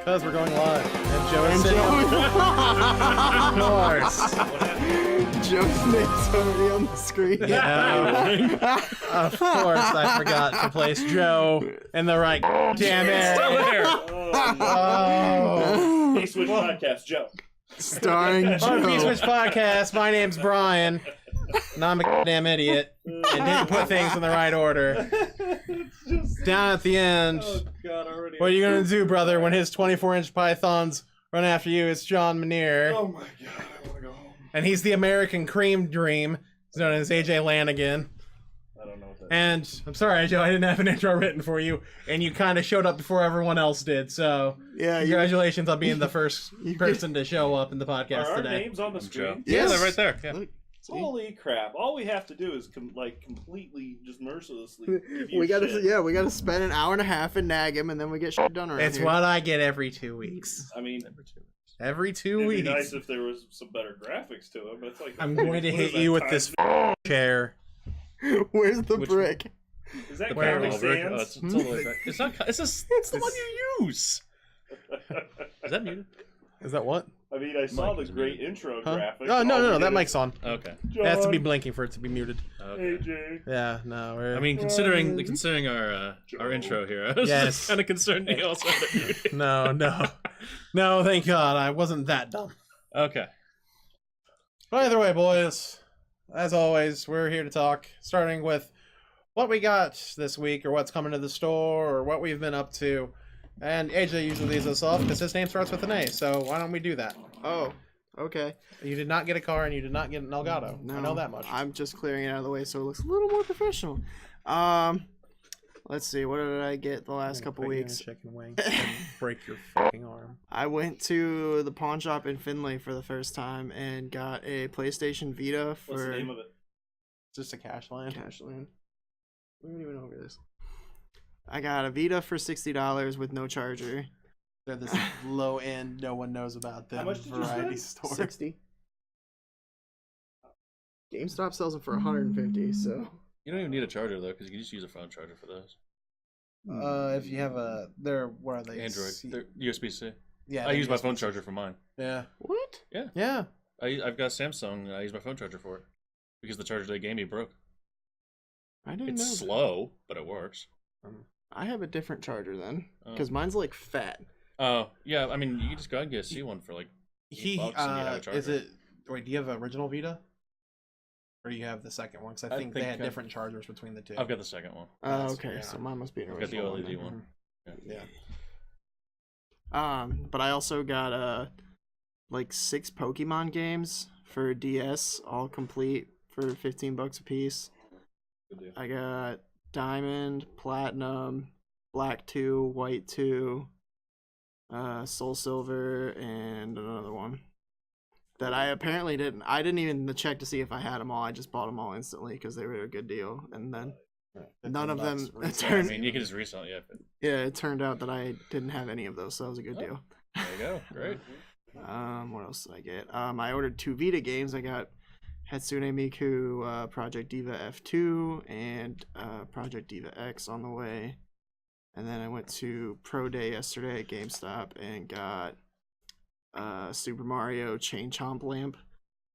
Because we're going live. And Joe is sitting of course. Joe's name's already on the screen. Yeah. Of course, I forgot to place Joe in the right damn area. Still there. Oh. P.Switch podcast, Joe. Starring On Joe. P.Switch podcast, my name's Brian. And I'm a damn idiot. And didn't put things in the right order. Down at the end. Oh, God, already. What are you gonna do, brother, when his 24-inch pythons run after you? It's John Manier. Oh, my God, I want to go home. And he's the American Cream Dream. He's known as AJ Lanigan. I don't know what that And I'm sorry, Joe, I didn't have an intro written for you, and you kind of showed up before everyone else did. So, Yeah, congratulations on being the first person to show up in the podcast Are our today. names on the screen? Yes. Yeah, they're right there. Yeah. Look, Holy crap. All we have to do is completely, just mercilessly give you we gotta, shit. yeah, we gotta spend an hour and a half and nag him, and then we get shit done around It's here. what I get every 2 weeks. I mean, Every 2 it'd weeks. be nice if there was some better graphics to it, but it's like... I'm going to what hit is that, you with Times this New- chair. Where's the Which brick? Is that Where- Comic Oh, Rick, Sans? it's totally right. It's not. It's the one you use. Is that muted? Is that what? I mean, I saw Mic the is great muted. intro Huh? graphics. Oh, no, All no, we no, that did mic's on. Okay. is, It has to be John, blinking for it to be muted. Okay. AJ. Yeah, no, we're... I mean, considering our intro here, I was Yes. just kind of concerned he also had it muted. No, thank God, I wasn't that dumb. Okay. But either way, boys, as always, we're here to talk, starting with what we got this week, or what's coming to the store, or what we've been up to. And AJ usually leads us off because his name starts with an A, so why don't we do that? Oh, okay. You did not get a car, and you did not get an Elgato. No, I know that much. I'm just clearing it out of the way so it looks a little more professional. Let's see. What did I get the last couple Put you in a weeks? chicken wing and break your fucking arm. I went to the pawn shop in Findlay for the first time and got a PlayStation Vita for What's the name of it? Just a cash line. Cashland. We don't even know over this. I got a Vita for $60 with no charger. They're this low end, no one knows about them How much did you variety spend? store. 60. GameStop sells them for 150. So You don't even need a charger though, because you can just use a phone charger for those. If you have what are they? Android. They're USB-C. Yeah. I they're use my USB-C. phone charger for mine. Yeah. what? Yeah. I've got a Samsung. And I use my phone charger for it because the charger they gave me broke. I didn't It's know. slow, but it works. I have a different charger then, Oh. because mine's like fat. Oh yeah, I mean you can just go and get a C one for like $8 and you have a charger. Is it? Wait, do you have an original Vita? Or do you have the second one? Because I think they had different chargers between the two. I've got the second one. Oh, Yes, okay. yeah. So mine must be an I've got the original LED then. one. Yeah. But I also got like 6 Pokemon games for DS, all complete for $15 a piece. Good deal. I got Diamond, Platinum, Black 2, White 2, Soul Silver, and another one that I apparently didn't. I didn't even check to see if I had them all. I just bought them all instantly because they were a good deal. And then none of them. $15 It I turned, mean you can just resell it, yeah. But it turned out that I didn't have any of those, so that was a good Oh. deal. there you go. Great. What else did I get? I ordered 2 Vita games. I got Hatsune Miku Project Diva F2 and Project Diva X on the way. And then I went to Pro Day yesterday at GameStop and got Super Mario Chain Chomp Lamp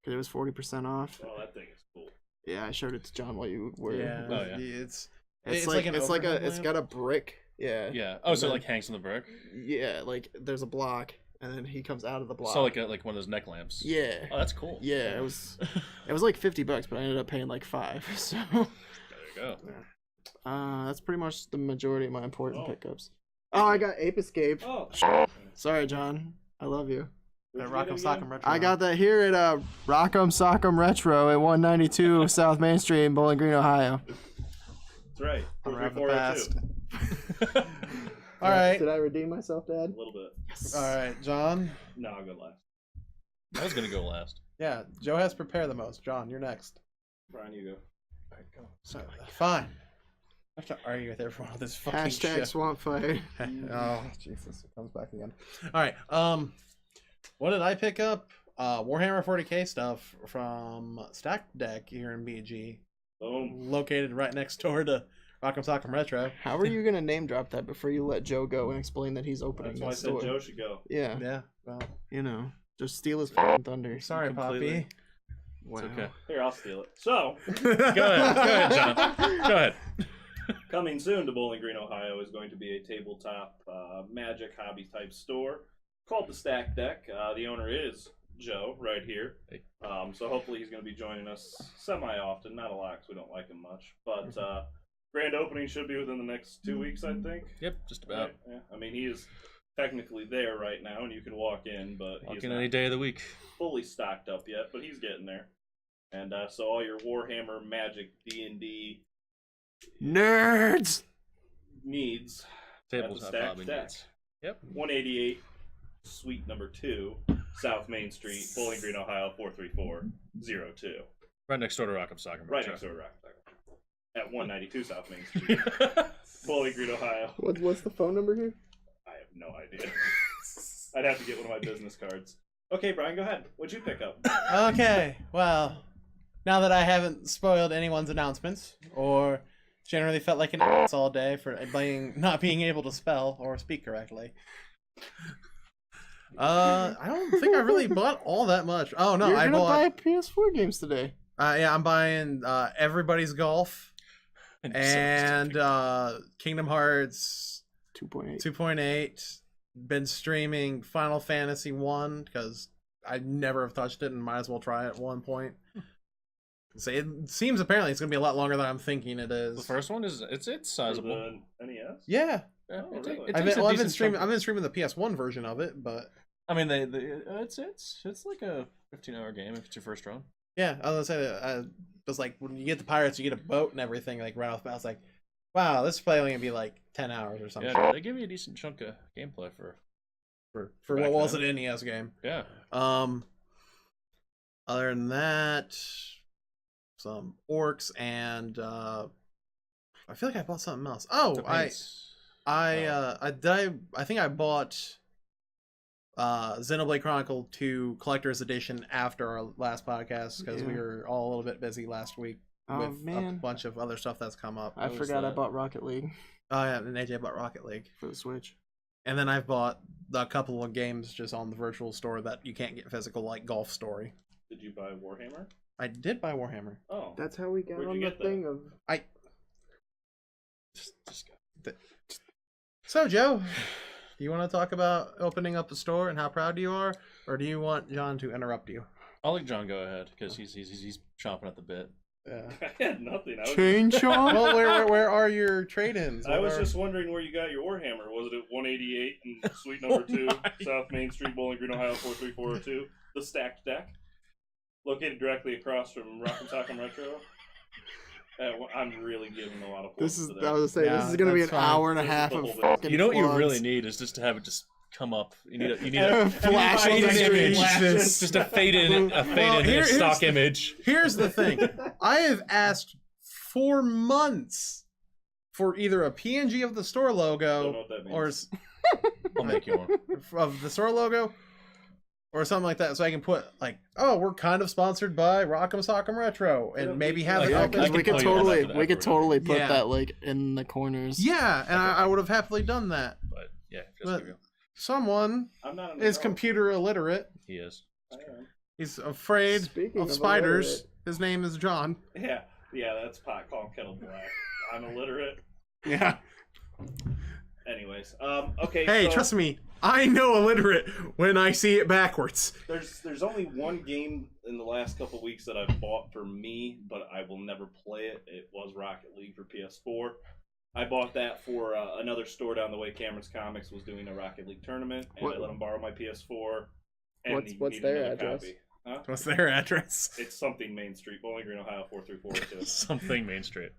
because it was 40% off. Oh, that thing is cool. Yeah, I showed it to John while you were. Yeah. Oh, yeah. It's It's an it's like a overhead it's lamp? got a brick. Yeah. Yeah. Oh, so it then- like hangs on the brick. Yeah, like there's a block and then he comes out of the block. So like one of those neck lamps. Yeah. Oh, that's cool. Yeah, it was like $50, but I ended up paying like $5. So There you go. that's pretty much the majority of my important Oh. pickups. Oh, I got Ape Escape. Oh. Sorry, John. I love you. That Where'd you Rock'em get it again? Sock'em Retro. I got that here at Rock'em Sock'em Retro at 192 South Main Street in Bowling Green, Ohio. That's right. Around the 43402. past. All right. Did I redeem myself, Dad? A little bit. Yes. All right, John. No, I'll go last. I was gonna go last. Yeah, Joe has prepared the most. John, you're next. Brian, you go. All right, go. So, fine. I have to argue with everyone on this fucking Hashtag shit. Swamp Fire. Oh, Jesus. It comes back again. All right. What did I pick up? Warhammer 40k stuff from Stack Deck here in BG. Boom. Located right next door to Rock'em Sock'em Retro. How are you gonna name drop that before you let Joe go and explain that he's opening That's why I that said store? Joe should go. Yeah, Yeah. Well, just steal his fucking thunder. sorry, Completely. Poppy. Wow. It's okay. Here, I'll steal it. So, Go ahead, John. Go ahead. coming soon to Bowling Green, Ohio is going to be a tabletop magic hobby type store called the Stack Deck. The owner is Joe right here. Hey. So hopefully he's going to be joining us semi-often. Not a lot because we don't like him much. But grand opening should be within the next 2 weeks, I think. Yep, just about. Yeah. I mean, he is technically there right now, and you can walk in, but Walk he's in not any day of the week. fully stocked up yet, but he's getting there. And so all your Warhammer, Magic, D&D Nerds. needs, Tabletop Stack hobby Deck. needs. Yep. 188 Suite number 2, South Main Street, Bowling Green, Ohio 43402. Right next door to Rock'em Sock'em. Right next door to Rock at 192 South Main Street, Bowling Green, Ohio. What's the phone number here? I have no idea. I'd have to get one of my business cards. Okay, Brian, go ahead. What'd you pick up? Okay, well, now that I haven't spoiled anyone's announcements, or generally felt like an ass all day for not being able to spell or speak correctly, I don't think I really bought all that much. Oh no, You're I gonna bought. buy PS4 games today. Yeah, I'm buying Everybody's Golf and Kingdom Hearts 2.8. 2.8. Been streaming Final Fantasy 1 because I never have touched it and might as well try it at one point. So it seems apparently it's gonna be a lot longer than I'm thinking it is. The first one is it's For sizable. the NES? Yeah, Yeah, Oh, it really? it I've takes been, a I've been decent streaming. chunk I've been streaming the PS1 version of it, but I mean, it's like a 15-hour game if it's your first run. yeah, I was gonna say it was like when you get the pirates, you get a boat and everything like right off the bat. I was like, wow, this is probably only gonna be like 10 hours or something. Yeah, they give you a decent chunk of gameplay for. For back what was then. an NES game. Yeah. Other than that, some orcs and I feel like I bought something else. Oh, The I paints. think I bought Xenoblade Chronicle 2 Collector's Edition after our last podcast because we Yeah. were all a little bit busy last week Oh with a man, bunch of other stuff that's come up. I was forgot I that? bought Rocket League Oh yeah, and AJ bought Rocket League. for the Switch. And then I've bought a couple of games just on the virtual store that you can't get physical, like Golf Story. Did you buy Warhammer? I did buy Warhammer. Oh. That's how we got Where'd on you the get that? thing of. Just So, Joe, do you want to talk about opening up the store and how proud you are, or do you want John to interrupt you? I'll let John go ahead because he's chomping at the bit. Yeah. I had nothing. I was, Chainsaw. Well, where are your trade-ins? I What was are- just wondering where you got your Warhammer. Was it at 188 and Suite number 2, South Main Street, Bowling Green, Ohio 43402? The Stacked Deck, located directly across from Rock'em Sock'em Retro. I'm really giving a lot of This plugs is. to I that. was gonna say Yeah, this is gonna be an that's fine. hour and a This is half the of whole thing. fucking. You know what you plugs. really need is just to have it just come up. You need a And a flash on the screen. It's just a faded here's stock the- image. Here's the thing. I have asked for months for either a PNG of the store Don't know logo what that means. or I'll make you one. of the store logo or something like that, so I can put like, oh, we're kind of sponsored by Rock'em Sock'em Retro, and Yeah, maybe we- have Like, it Yeah, I open. because can we could pull you one totally, after that we could for whatever. totally put Yeah. that like in the corners. Yeah, and I would have happily done that. But yeah, just But give you. someone I'm not in the is know. computer illiterate. He is. I am. He's afraid Speaking of of spiders. illiterate. His name is John. Yeah, that's pot calling kettle black. I'm illiterate. Yeah. Anyways, okay. Hey, so trust me, I know illiterate when I see it backwards. there's only one game in the last couple weeks that I've bought for me, but I will never play it. It was Rocket League for PS4. I bought that for another store down the way. Cameron's Comics was doing a Rocket League tournament, and What- I let him borrow my PS4. And What's- he what's needed their another address? copy. Huh? What's their address? It's something Main Street, Bowling Green, Ohio 43402. Something Main Street.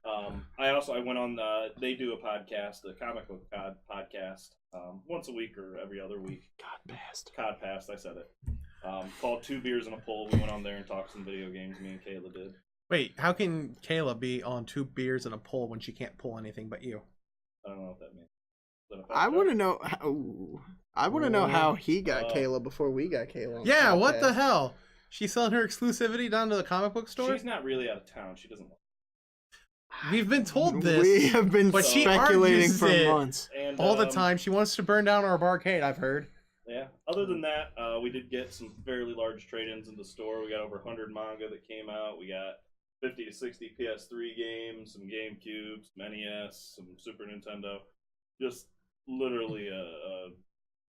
I went on. They do a podcast, a comic book podcast, once a week or every other week. God passed. Codcast, I said it. Called Two Beers and a Pull. We went on there and talked some video games. Me and Kayla did. Wait, how can Kayla be on 2 beers and a pull when she can't pull anything but you? I don't know what that means. Is that a fact I check? want to know. I want to know how he got Kayla before we got Kayla. on the Yeah, what the podcast. hell? She's selling her exclusivity down to the comic book store? She's not really out of town. She doesn't. We've been told this We have been but she speculating argues for it months. And all the time. She wants to burn down our barcade, I've heard. Yeah. Other than that, we did get some fairly large trade-ins in the store. We got over 100 manga that came out. We got 50 to 60 PS3 games, some GameCube, some NES, some Super Nintendo. Just literally a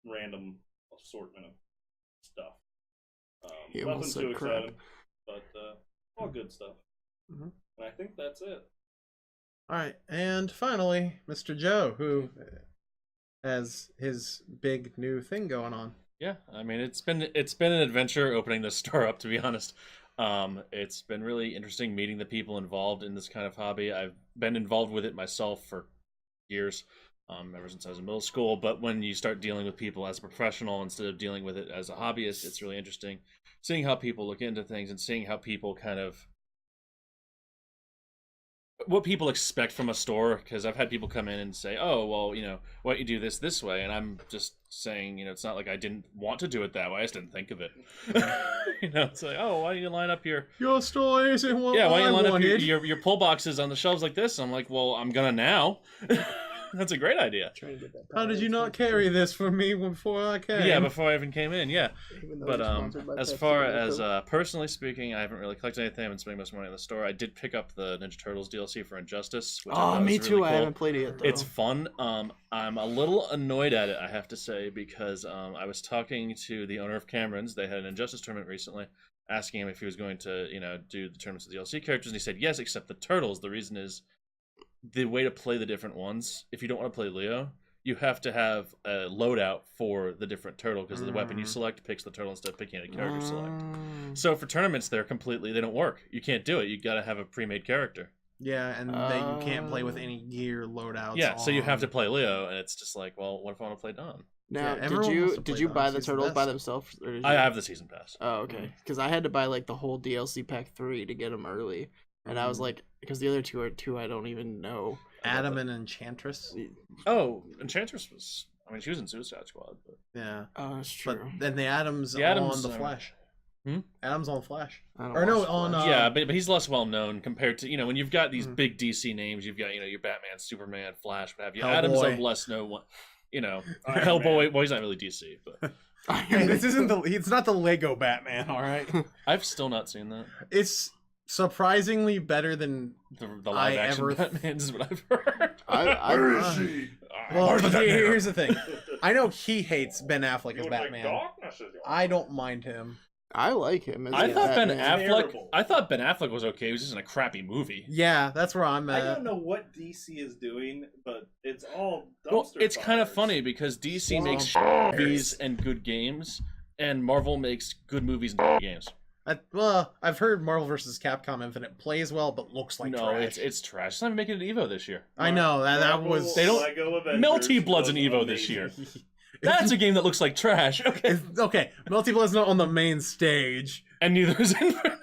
random assortment of stuff. He Nothing almost too said crap. exciting, but all good stuff. Mhm. And I think that's it. All right, and finally, Mr. Joe, who has his big new thing going on. Yeah, I mean it's been an adventure opening this store up, to be honest. It's been really interesting meeting the people involved in this kind of hobby. I've been involved with it myself for years, ever since I was in middle school. But when you start dealing with people as a professional instead of dealing with it as a hobbyist, it's really interesting seeing how people look into things and seeing how people kind of what people expect from a store, because I've had people come in and say, oh, well, why don't you do this way? And I'm just saying, it's not like I didn't want to do it that way. I just didn't think of it. It's like, oh, why don't you line up your store isn't what why don't you I line up wanted. your pull boxes on the shelves like this? I'm like, well, I'm gonna now. That's a great idea. How did you not carry this for me before I came? Yeah, before I even came in, yeah. Even though But he's sponsored by as Pepsi far and as Coke. personally speaking, I haven't really collected anything. I've been spending most of my money in the store. I did pick up the Ninja Turtles DLC for Injustice, which I thought me was too. really I cool. haven't played it yet. Though. It's fun. I'm a little annoyed at it, I have to say, because I was talking to the owner of Cameron's. They had an Injustice tournament recently, asking him if he was going to, do the tournaments of the DLC characters, and he said yes, except the Turtles. The reason is the way to play the different ones. If you don't want to play Leo, you have to have a loadout for the different turtle, because the weapon you select picks the turtle instead of picking a character select. So for tournaments, they don't work. You can't do it. You got to have a pre-made character. Yeah, and that you can't play with any gear loadouts. Yeah, so you have to play Leo, and it's just like, well, what if I want to play Don? Now, Yeah, everyone wants to did play you Don. buy the He's the turtles by best. themselves? Or did I you... have the season pass. Oh, okay. Because I had to buy like the whole DLC pack 3 to get them early, and I was like, because the other two are two I don't even know. Adam and Enchantress. Oh, Enchantress was. I mean, she was in Suicide Squad, but Yeah, Oh, that's but true. then the Adam's The Addams on the are- Flash. Hmm? Adam's on Flash. I don't Or no, watch on Flash. yeah, but he's less well known compared to when you've got these Mhm. big DC names. You've got your Batman, Superman, Flash, what have you. Hellboy. Adam's a less known one. Iron Hellboy. Well, he's not really DC, but Hey, this isn't the. It's not the Lego Batman. All right. I've still not seen that. It's surprisingly better than. The live action ever- Batman is what I've heard. I she? Well, Martha here's the thing. I know he hates Ben Affleck as You're Batman. like, darkness is your- I don't mind him. I like him. As I a thought Ben Batman. Affleck. Terrible. I thought Ben Affleck was okay. He was just in a crappy movie. Yeah, that's where I'm I at. don't know what DC is doing, but it's all dumpster Well, it's kind of fires. funny because DC Swamp makes fires. movies and good games, and Marvel makes good movies and good games. Well, I've heard Marvel vs. Capcom Infinite plays well, but looks like No, trash. it's trash. It's not even making an Evo this year. I know that Marvel was. They don't- Lego Avengers Melty Blood's an was Evo this amazing. year. That's a game that looks like trash. Okay, Okay, Melty Blood's not on the main stage. and neither is Infinite.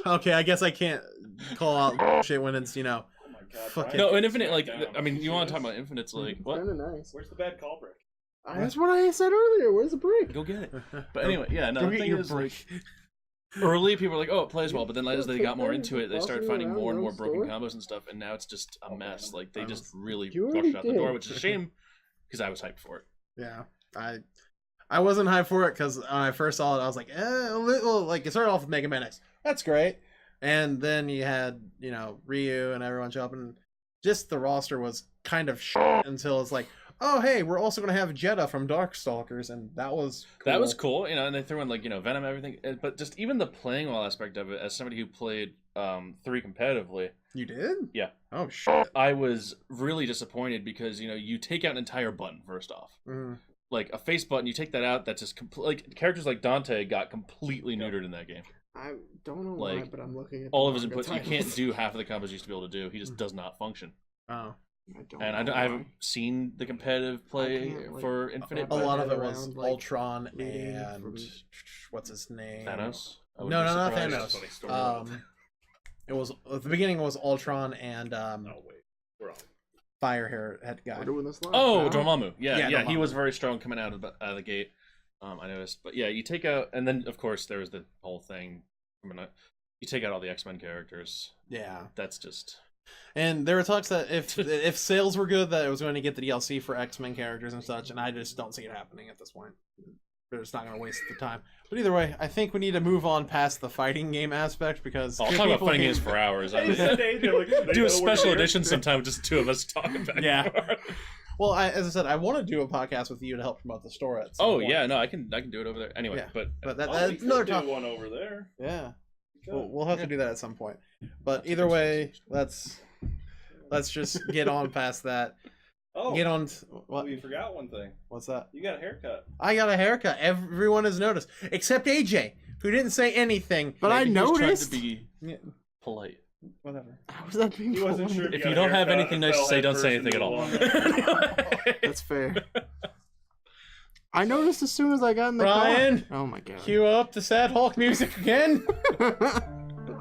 Okay, I guess I can't call out shit when it's Oh my god. Fucking- Brian, No, and it's Infinite, like, down. I mean, you want to talk about Infinite's like what? Kind of nice. Where's the bad call brick? That's what I said earlier. Where's the break? Go get it. But anyway, yeah, no. Go The get thing your is, break. like, early people were like, "Oh, it plays well," but then as Yeah, they got more into it, they bossing started finding around more and your more broken store. combos and stuff, and now it's just a mess. Like they just really You rushed already out the door, did. which is a shame because I was hyped for it. Yeah, I wasn't hyped for it because when I first saw it, I was like, a little. Like it started off with Mega Man X. That's great, and then you had Ryu and everyone show up, and just the roster was kind of shit until it's like, oh hey, we're also gonna have Jeddah from Darkstalkers, and that was cool. That was cool, and they threw in like Venom, everything. But just even the playing well aspect of it, as somebody who played 3 competitively, You did? Yeah. Oh shit. I was really disappointed because you take out an entire button first off. Mm. Like a face button, you take that out. That's just like characters like Dante got completely neutered in that game. I don't know why, Like, but I'm looking at All the of his manga inputs, you titles. can't do half of the combos you used to be able to do. He just does not function. Oh. I don't And know I haven't why. seen the competitive play can't, like, for Infinite. A But lot of it around, was like, Ultron reading and from- what's his name? Thanos. I No, would no, be not surprised. That's funny Thanos. story about It was at the beginning was Ultron and Oh wait, we're on. Fire hair head guy. We're doing this live. Oh, now. Dormammu. Yeah, Yeah, he was Dormammu. very strong coming out of the gate. I noticed, but yeah, you take out, and then of course there was the whole thing. You take out all the X-Men characters. Yeah. That's just And there were talks that if sales were good, that it was going to get the DLC for X-Men characters and such, and I just don't see it happening at this point. They're just not going to waste the time. But either way, I think we need to move on past the fighting game aspect because I'll talk about fighting games for hours. I mean, do a special edition sometime, just two of us talking back. Yeah. Well, as I said, I want to do a podcast with you to help promote the store at some point. Yeah, no, I can do it over there. Anyway, Yeah. but that's another topic. one over there. Yeah. We'll have to do that at some point. But either way, let's just get on past that. Oh, Get on. What? we forgot one thing. What's that? You got a haircut. I got a haircut. Everyone has noticed, except AJ, who didn't say anything. But I maybe he was trying noticed. to be Yeah, polite. whatever. How was that being He wasn't polite? sure If got you a don't have haircut anything and nice to fell say, don't headfirst say anything at into all. the lawn. That's fair. I noticed as soon as I got in the Ryan, car. Oh my god. cue up the sad Hulk music again.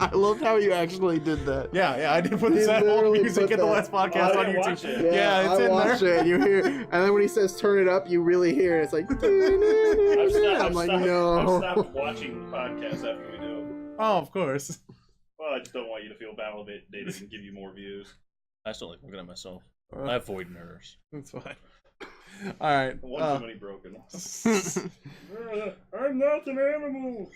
I loved how you actually did that. Yeah, I did put the He sad Hulk literally music put in the that. last podcast I on didn't YouTube. watch it. Yeah, it's I in watched there. it. And you hear, and then when he says "turn it up," you really hear it. It's like, I'm like, I've no. stopped watching podcasts after we do. Oh, of course. Well, I just don't want you to feel validated and give you more views. I still like looking at myself. I avoid mirrors. That's fine. All right. One too many broken. I'm not an animal.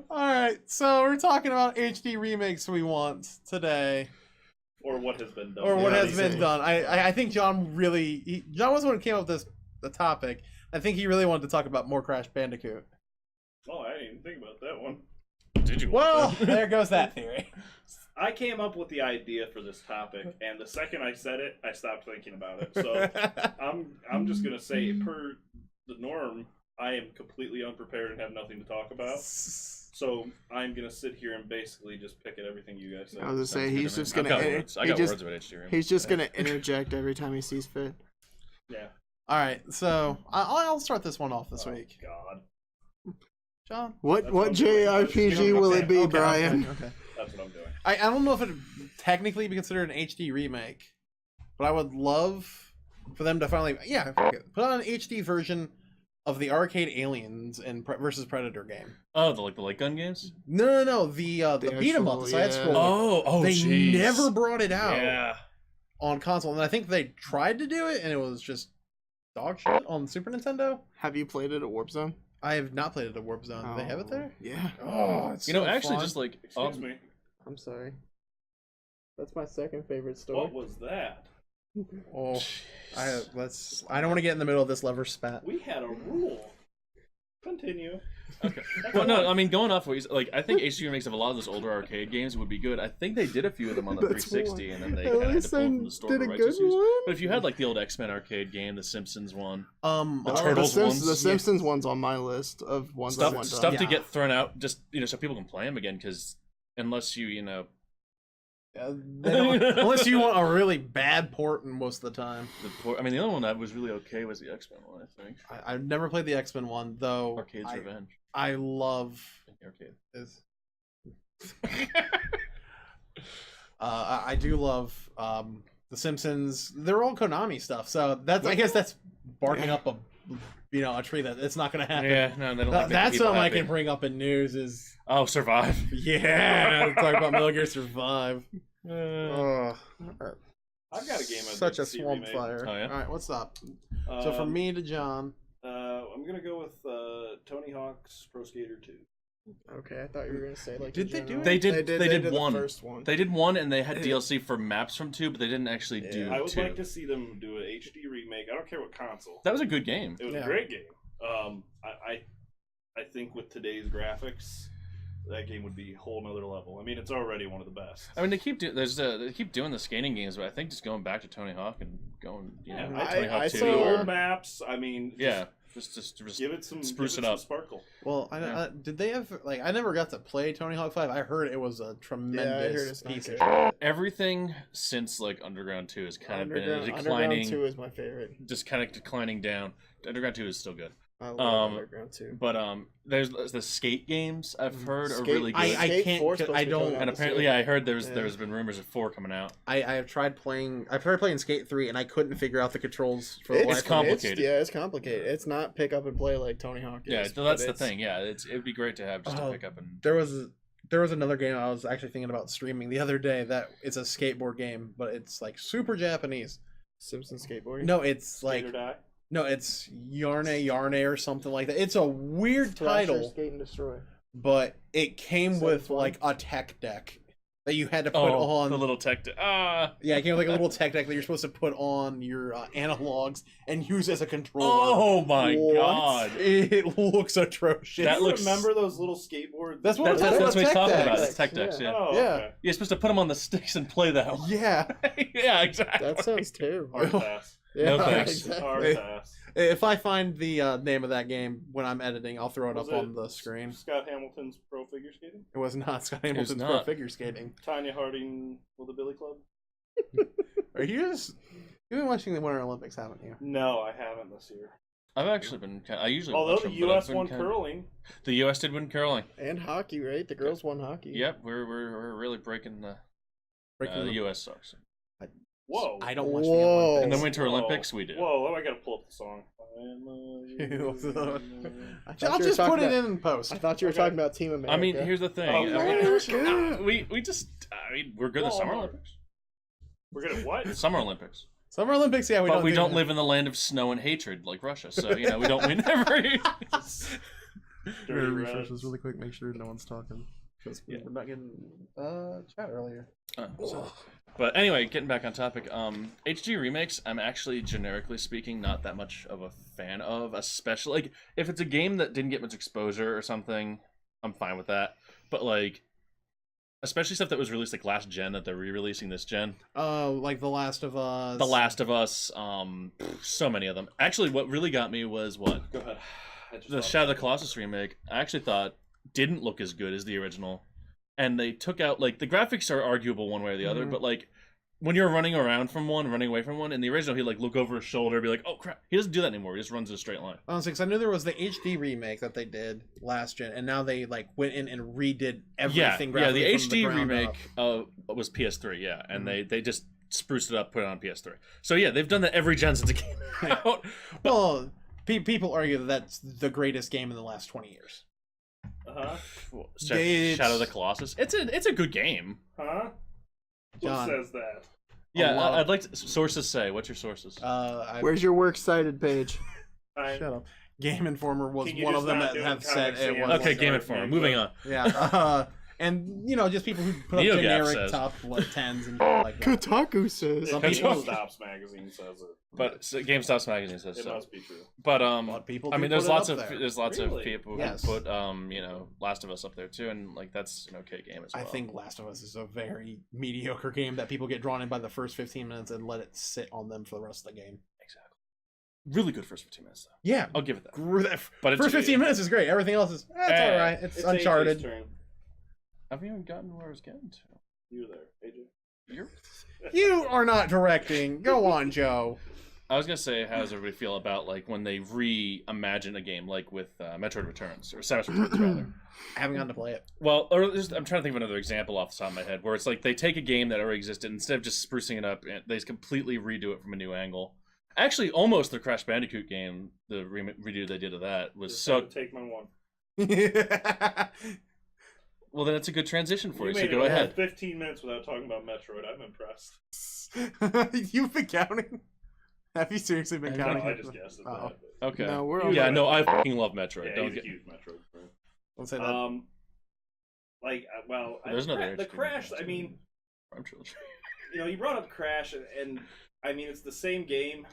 All right. So we're talking about HD remakes we want today, Or what has been done. or what Yeah, has been done. I think John really John was the one who came up with the topic. I think he really wanted to talk about more Crash Bandicoot. Oh, I didn't even think about that one. Did you? Well, there goes that theory. I came up with the idea for this topic, and the second I said it, I stopped thinking about it. So I'm just gonna say, per the norm, I am completely unprepared and have nothing to talk about. So I'm gonna sit here and basically just pick at everything you guys say. I was gonna say Sounds good he's to me. just I've gonna. got words. I he got just- words about HD remakes. He's just gonna interject every time he sees fit. Yeah. All right. So I'll start this one off this Oh, week. God, John. What That's what what I'm doing. JRPG will it be, Brian? Okay. that's what I'm doing. I don't know if it would technically be considered an HD remake, but I would love for them to finally put on an HD version of the arcade Aliens and versus Predator game. Oh, the light gun games. No, the beat 'em up, the side actual- scroll. Oh, they jeez. never brought it out Yeah. on console, and I think they tried to do it, and it was just dog shit on Super Nintendo. Have you played it at Warp Zone? I have not played it at Warp Zone. They have it there. Yeah. Oh, it's You know, so actually, fun. just like Excuse me. I'm sorry. That's my second favorite What was that? Oh, I don't want to get in the middle of this lever spat. We had a rule. Continue. Okay. Well, no, I mean, going off what you said, like, I think HD remakes of a lot of those older arcade games would be good. I think they did a few of them on the That's 360, and then they At kind of had least to pull they from the store did for a rights good issues. one. But if you had like the old X-Men arcade game, the Simpsons one, The The Turtles ones, The Simpsons one's on my list of ones I want stuff done. to Yeah. get thrown out, just so people can play them again, because unless you unless you want a really bad port most of the time. I mean, the only one that was really okay was the X-Men one, I think. I've never played the X-Men one though. Arcade's Revenge. I love In the arcade. is. I do love the Simpsons. They're all Konami stuff, so I guess that's barking up a tree that it's not gonna happen. Yeah, no, they don't. Like That's people something I happy. can bring up in news is Survive. talk about Metal Gear Survive. I've got a game I'd Such like a to see swamp remade. fire. Oh, yeah? All right, what's up? So from me to John. I'm gonna go with Tony Hawk's Pro Skater 2. Okay, I thought you were gonna say like. Did in they do general. it? They did one. The first one. They did one, and they had DLC for maps from 2, but they didn't actually do I would 2. like to see them do an HD remake. I don't care what console. That was a good game. It was Yeah. a great game. I think with today's graphics, that game would be a whole nother level. I mean, it's already one of the best. I mean, they keep doing the skating games, but I think just going back to Tony Hawk and going, Yeah, Tony Hawk I 2. saw- The or- old maps. I mean, just give it some spruce give it some up. sparkle. Well, did they have I never got to play Tony Hawk 5. I heard it was a Yeah, I heard tremendous it's not piece good. of shit. Everything since like Underground 2 has kind of been Underground declining, 2 is my favorite. just kind of declining down. Underground 2 is still good, I love Underground 2. but there's the skate games I've heard are Skate- really good. I Skate can't- 4's supposed I to be don't- coming out and this apparently, year. I heard Yeah. there's been rumors of 4 coming out. I tried playing Skate 3 and I couldn't figure out the controls for the It's life of me. complicated. It's complicated. It's not pick up and play like Tony Hawk is. Yeah, so but that's the it's- thing. Yeah, it'd be great to have just to Oh, pick up and There was There was another game I was actually thinking about streaming the other day that it's a skateboard game, but it's like super Japanese. Simpson skateboarding. No, it's Skate or like Die? no, it's Yarne or something like that. It's a weird title, Skate and Destroy. but it came Is that with fun? like a tech deck that you had to put Oh, on. the little tech. Yeah, it came with like a little tech deck that you're supposed to put on your analogs and use as a controller. Oh my What? god. It looks atrocious. That You looks- remember those little skateboards? That's what That's what he's talking about. decks, It's tech decks, yeah. Oh, Yeah. okay. You're supposed to put them on the sticks and play that one. Yeah. Yeah, exactly. That sounds terrible. Hard pass. No thanks. Hard Hey. pass. If I find the name of that game when I'm editing, I'll throw it Was up on the screen. Scott Hamilton's Pro Figure Skating? It was not Scott Hamilton's pro not. figure skating. Tanya Harding with the Billy Club? Are you just you've been watching the Winter Olympics, haven't you? No, I haven't this year. I've actually been. I usually. Although watch the them, but I've U.S. been won kinda- curling. The U.S. did win curling. And hockey, right? The girls won hockey. Yep, we're really breaking the Breaking the U.S. sucks. Whoa. I don't watch Whoa. the In the Olympics. Winter Whoa. Olympics, we did. Whoa, I gotta pull up the song. I'll just put it in post. I thought you were Okay. talking about Team America. I mean, here's the thing. Oh, America. we just. I mean, we're good in the Summer Walmart. Olympics. We're gonna what? Summer Olympics. Summer Olympics, yeah, But we do don't that. live in the land of snow and hatred like Russia, so you know we don't win every. I'm gonna refresh Reds. this really quick, make sure no one's talking. Because Yeah. we're not getting chat earlier. But anyway, getting back on topic, HG remakes, I'm actually generically speaking not that much of a fan of, especially like if it's a game that didn't get much exposure or something, I'm fine with that. But like, especially stuff that was released like last gen that they're re-releasing this gen, Like The Last of Us. The Last of Us, so many of them. Actually, what really got me was what Go ahead. I just the thought- Shadow of the Colossus remake. I actually thought didn't look as good as the original, and they took out like the graphics are arguable one way or the other, Mhm. but like when you're running around from one, running away from one, in the original he like look over his shoulder, be like, oh crap, he doesn't do that anymore. He just runs in a straight line. Honestly, because I knew there was the HD remake that they did last gen, and now they like went in and redid everything. Yeah, the graphically from HD ground remake up. was PS3, yeah, and Mhm. they just spruced it up, put it on PS3. So yeah, they've done that every gen since it came out. Well, people argue that that's the greatest game in the last 20 years. Uh-huh. Shadow of the Colossus. It's a good game. Huh? John. Who says that? Yeah, lot. I'd like to, sources say. What's your sources? Where's your works cited page? I, Shut up. Game Informer was Can you one just of them not that do have it said comics it again? was. Okay, Game sorry, Informer. names Moving up. on. Yeah. And, just people who put up NeoGaf generic says. top 10s and shit like that. Kotaku says. Some If people- GameStop's magazine says it. But so GameStop's magazine says It so. must be true. But But people I do mean, put there's it lots up of there. there's lots Really? of people who Yes. put Last of Us up there too, and like that's an okay game as well. I think Last of Us is a very mediocre game that people get drawn in by the first 15 minutes and let it sit on them for the rest of the game. exactly. Really good first 15 minutes though. Yeah. I'll give it that. But But it's first 15 minutes is great. Everything else is all right. It's It's Uncharted. AJ's turn. I haven't even gotten where I was getting to. You there, AJ. You're... You are not directing. Go on, Joe. I was gonna say, how does everybody feel about like when they reimagine a game, like with Metroid Returns or Samus Returns rather? I haven't gotten to play it. Well, or I'm trying to think of another example off the top of my head where it's like they take a game that already existed instead of just sprucing it up, they just completely redo it from a new angle. Actually, almost the Crash Bandicoot game, the redo they did of that was Just so. had to take my one. Well, then it's a good transition for you. So made go it ahead. 15 minutes without talking about Metroid. I'm impressed. You've been counting? Have you seriously been I No, counting? I just guessed it. Oh. Okay. No, we're all Yeah, right. no, I fucking love Metroid. Yeah, Don't he's get. a huge Metroid fan. Don't say that. There's another the HD Crash. one, I too. mean, Prime Trilogy. you brought up Crash, and I mean, it's the same game,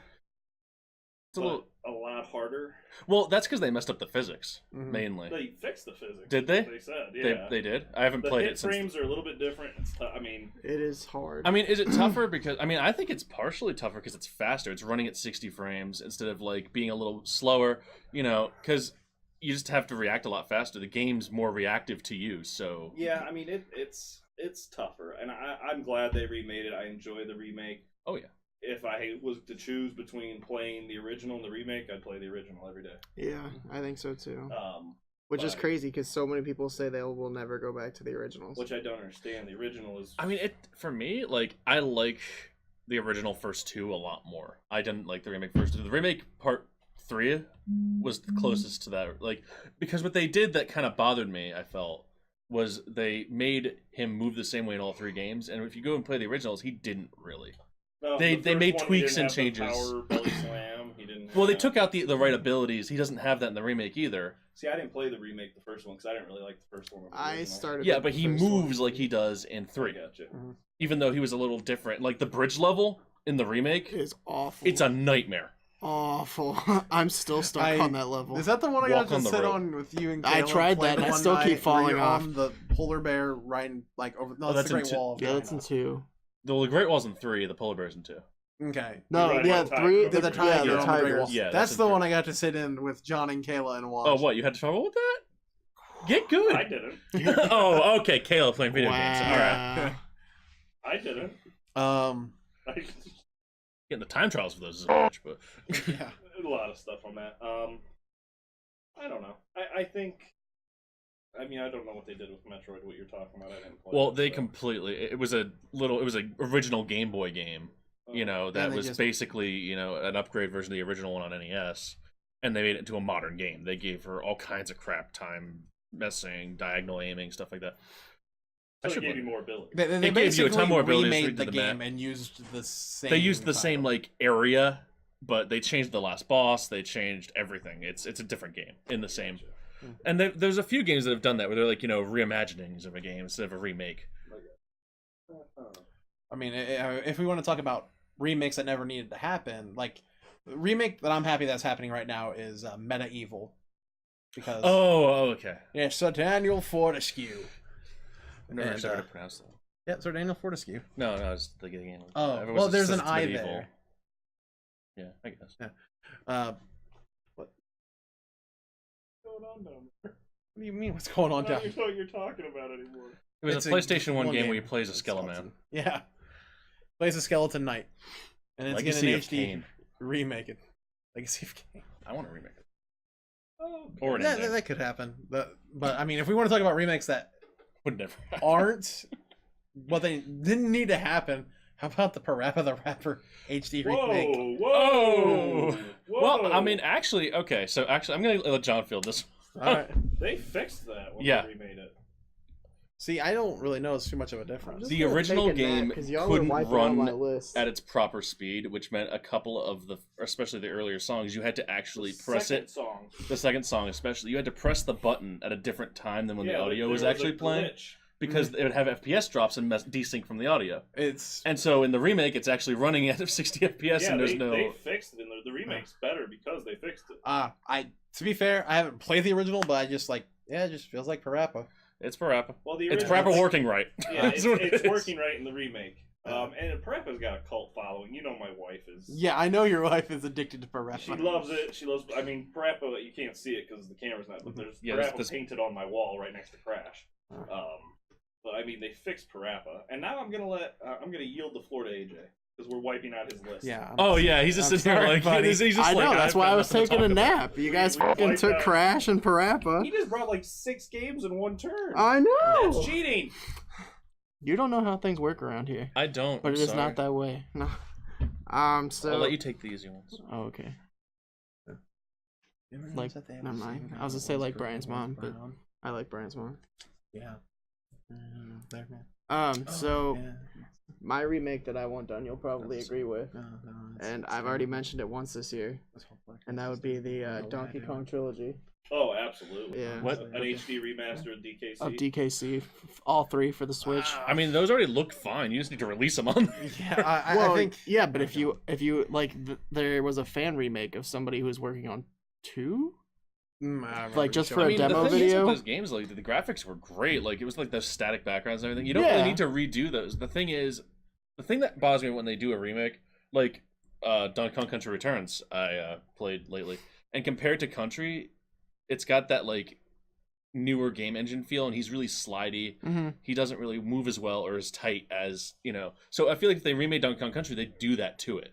It's a but little. a lot harder. Well, that's because they messed up the physics Mhm. mainly. They fixed the physics. Did they? They said, yeah. They did. I haven't the played hit it since. frames are a little bit different. It's I mean, It is hard. I mean, is it tougher because I think it's partially tougher because it's faster. It's running at 60 frames instead of like being a little slower. Because you just have to react a lot faster. The game's more reactive to you. So yeah. I mean, it's tougher, and I'm glad they remade it. I enjoy the remake. oh yeah, If I was to choose between playing the original and the remake, I'd play the original every day. yeah, I think so too. Which is but- crazy because so many people say they will never go back to the originals. Which I don't understand. The original is. I mean, it for me like I like the original first two a lot more. I didn't like the remake first two. The remake part 3 was the closest to that, like because what they did that kind of bothered me. I felt was they made him move the same way in all 3 games, and if you go and play the originals, he didn't really. No, They the first made one, he tweaks didn't and have the changes. Power belly slam. He didn't. Well, they have- took out the right abilities. He doesn't have that in the remake either. See, I didn't play the remake, the first one, because I didn't really like the first one. Over the I original. started. Yeah, with but the he first one. moves like he does in I 3, gotcha. even though he was a little different. Like the bridge level in the remake, It's awful. it's a nightmare. awful. I'm still stuck I- on that level. Is that the one I Walk got on to the sit rope. on with you and I Caleb tried play that, the and I one still night keep where falling you're off. on the polar bear riding like over. No, Oh, that's the that's Great in Wall of Yeah, China. that's in 2. The Great Wall's in 3, the polar bear's in 2. Okay. No, You're right yeah, about time. 3. The Yeah, tiger yeah, on the the Great tigers. Wall. Yeah, that's that's the in one three. I got to sit in with John and Kayla and watch. Oh, what? You had trouble with that? Get good. I didn't. Oh, okay. Kayla playing video games. All right. Wow. I didn't. I Getting the time trials for those is a bitch, but Yeah. a lot of stuff on that. I don't know. I think. I mean, I don't know what they did with Metroid. What you're talking about, I didn't play. well, it, they so. completely. It was a original Game Boy game. You know, that they was just- basically an upgrade version of the original one on NES, and they made it into a modern game. They gave her all kinds of crap, time messing, diagonal aiming, stuff like that. I So should it gave look. you more ability. They It gave you a basically ton more abilities to remade read the the game map. and used the same. They used the same title. like area, but they changed the last boss. They changed everything. It's a different game in the same. And there's a few games that have done that where they're like reimaginings of a game instead of a remake. I mean, if we want to talk about remakes that never needed to happen, like the remake that I'm happy that's happening right now is Medieval, because Oh, okay. yeah, Sir Daniel Fortescue. I've never And, actually heard it pronounced that. Yeah, Sir Daniel Fortescue. No, I was thinking. Oh, everyone well, says there's an it's I medieval. there. Yeah, I guess. What What's going on down there? do you mean? What's going on I down? don't know what you're talking about anymore. It was It's a PlayStation 1 game where he game. plays a It's skeleton. Yeah, plays a skeleton knight, and it's Legacy getting an of HD Kain. remake. It Legacy of Kain. I want to remake it. Oh, Or an Yeah, ending. that could happen. But I mean, if we want to talk about remakes that Would never. aren't what they didn't need to happen, how about the Parappa the Rapper HD remake? Whoa! Whoa! Oh. Whoa! Well, I mean, actually, okay. So actually, I'm gonna let John field this. All right. they fixed that when Yeah. they remade it. See, I don't really notice too much of a difference. The original game couldn't run at its proper speed, which meant a couple of especially the earlier songs, you had to actually press Second it. Song. The second song, especially, you had to press the button at a different time than when the Yeah, audio there was a actually playing, glitch. because it would have FPS drops and desync from the audio. It's And so in the remake, it's actually running at 60 FPS, Yeah, and there's they fixed it, and the remake's better because they fixed it. to be fair, I haven't played the original, but I just it just feels like Parappa. It's Parappa. Well, the It's original- Parappa working right. Yeah, That's what it it's is. working right in the remake. And Parappa's got a cult following. You know, my wife is. Yeah, I know your wife is addicted to Parappa. She loves it. She loves. I mean, Parappa. You can't see it because the camera's not. But there's Yeah, Parappa this- painted on my wall right next to Crash. But I mean, they fixed Parappa, and now I'm gonna yield the floor to AJ because we're wiping out his list. Yeah. Oh yeah, he's just I'm sitting there sorry, like buddy. he's just I know, like, that's I've why got I was nothing to taking a talk about. nap. You guys We fucking wiped took out- Crash and Parappa. He just brought like 6 games in one turn. I know. That's cheating. You don't know how things work around here, I don't. but I'm it is sorry. not that way. No. So. I'll let you take the easy ones. Oh, okay. Like, never mind. I was gonna say like Brian's mom, but I like Brian's mom. Yeah. There, man. So Yeah. my remake that I want done, you'll probably That's- agree with, No, and I've already mentioned it once this year, and that would be the Donkey Kong trilogy Oh, absolutely. Yeah. What? An HD remaster of DKC. of DKC, all 3 for the Switch. I mean, those already look fine. You just need to release them on. Yeah, I Well, think. yeah, but if you like, there was a fan remake of somebody who was working on 2. Like, just for I a mean, demo the thing video? Is with those games, like the graphics were great. Like it was like those static backgrounds and everything. You don't Yeah. really need to redo those. The thing that bothers me when they do a remake, like Donkey Kong Country Returns, I played lately, and compared to Country, it's got that like newer game engine feel, and he's really slidey. Mm-hmm. He doesn't really move as well or as tight as So I feel like if they remade Donkey Kong Country, they do that to it.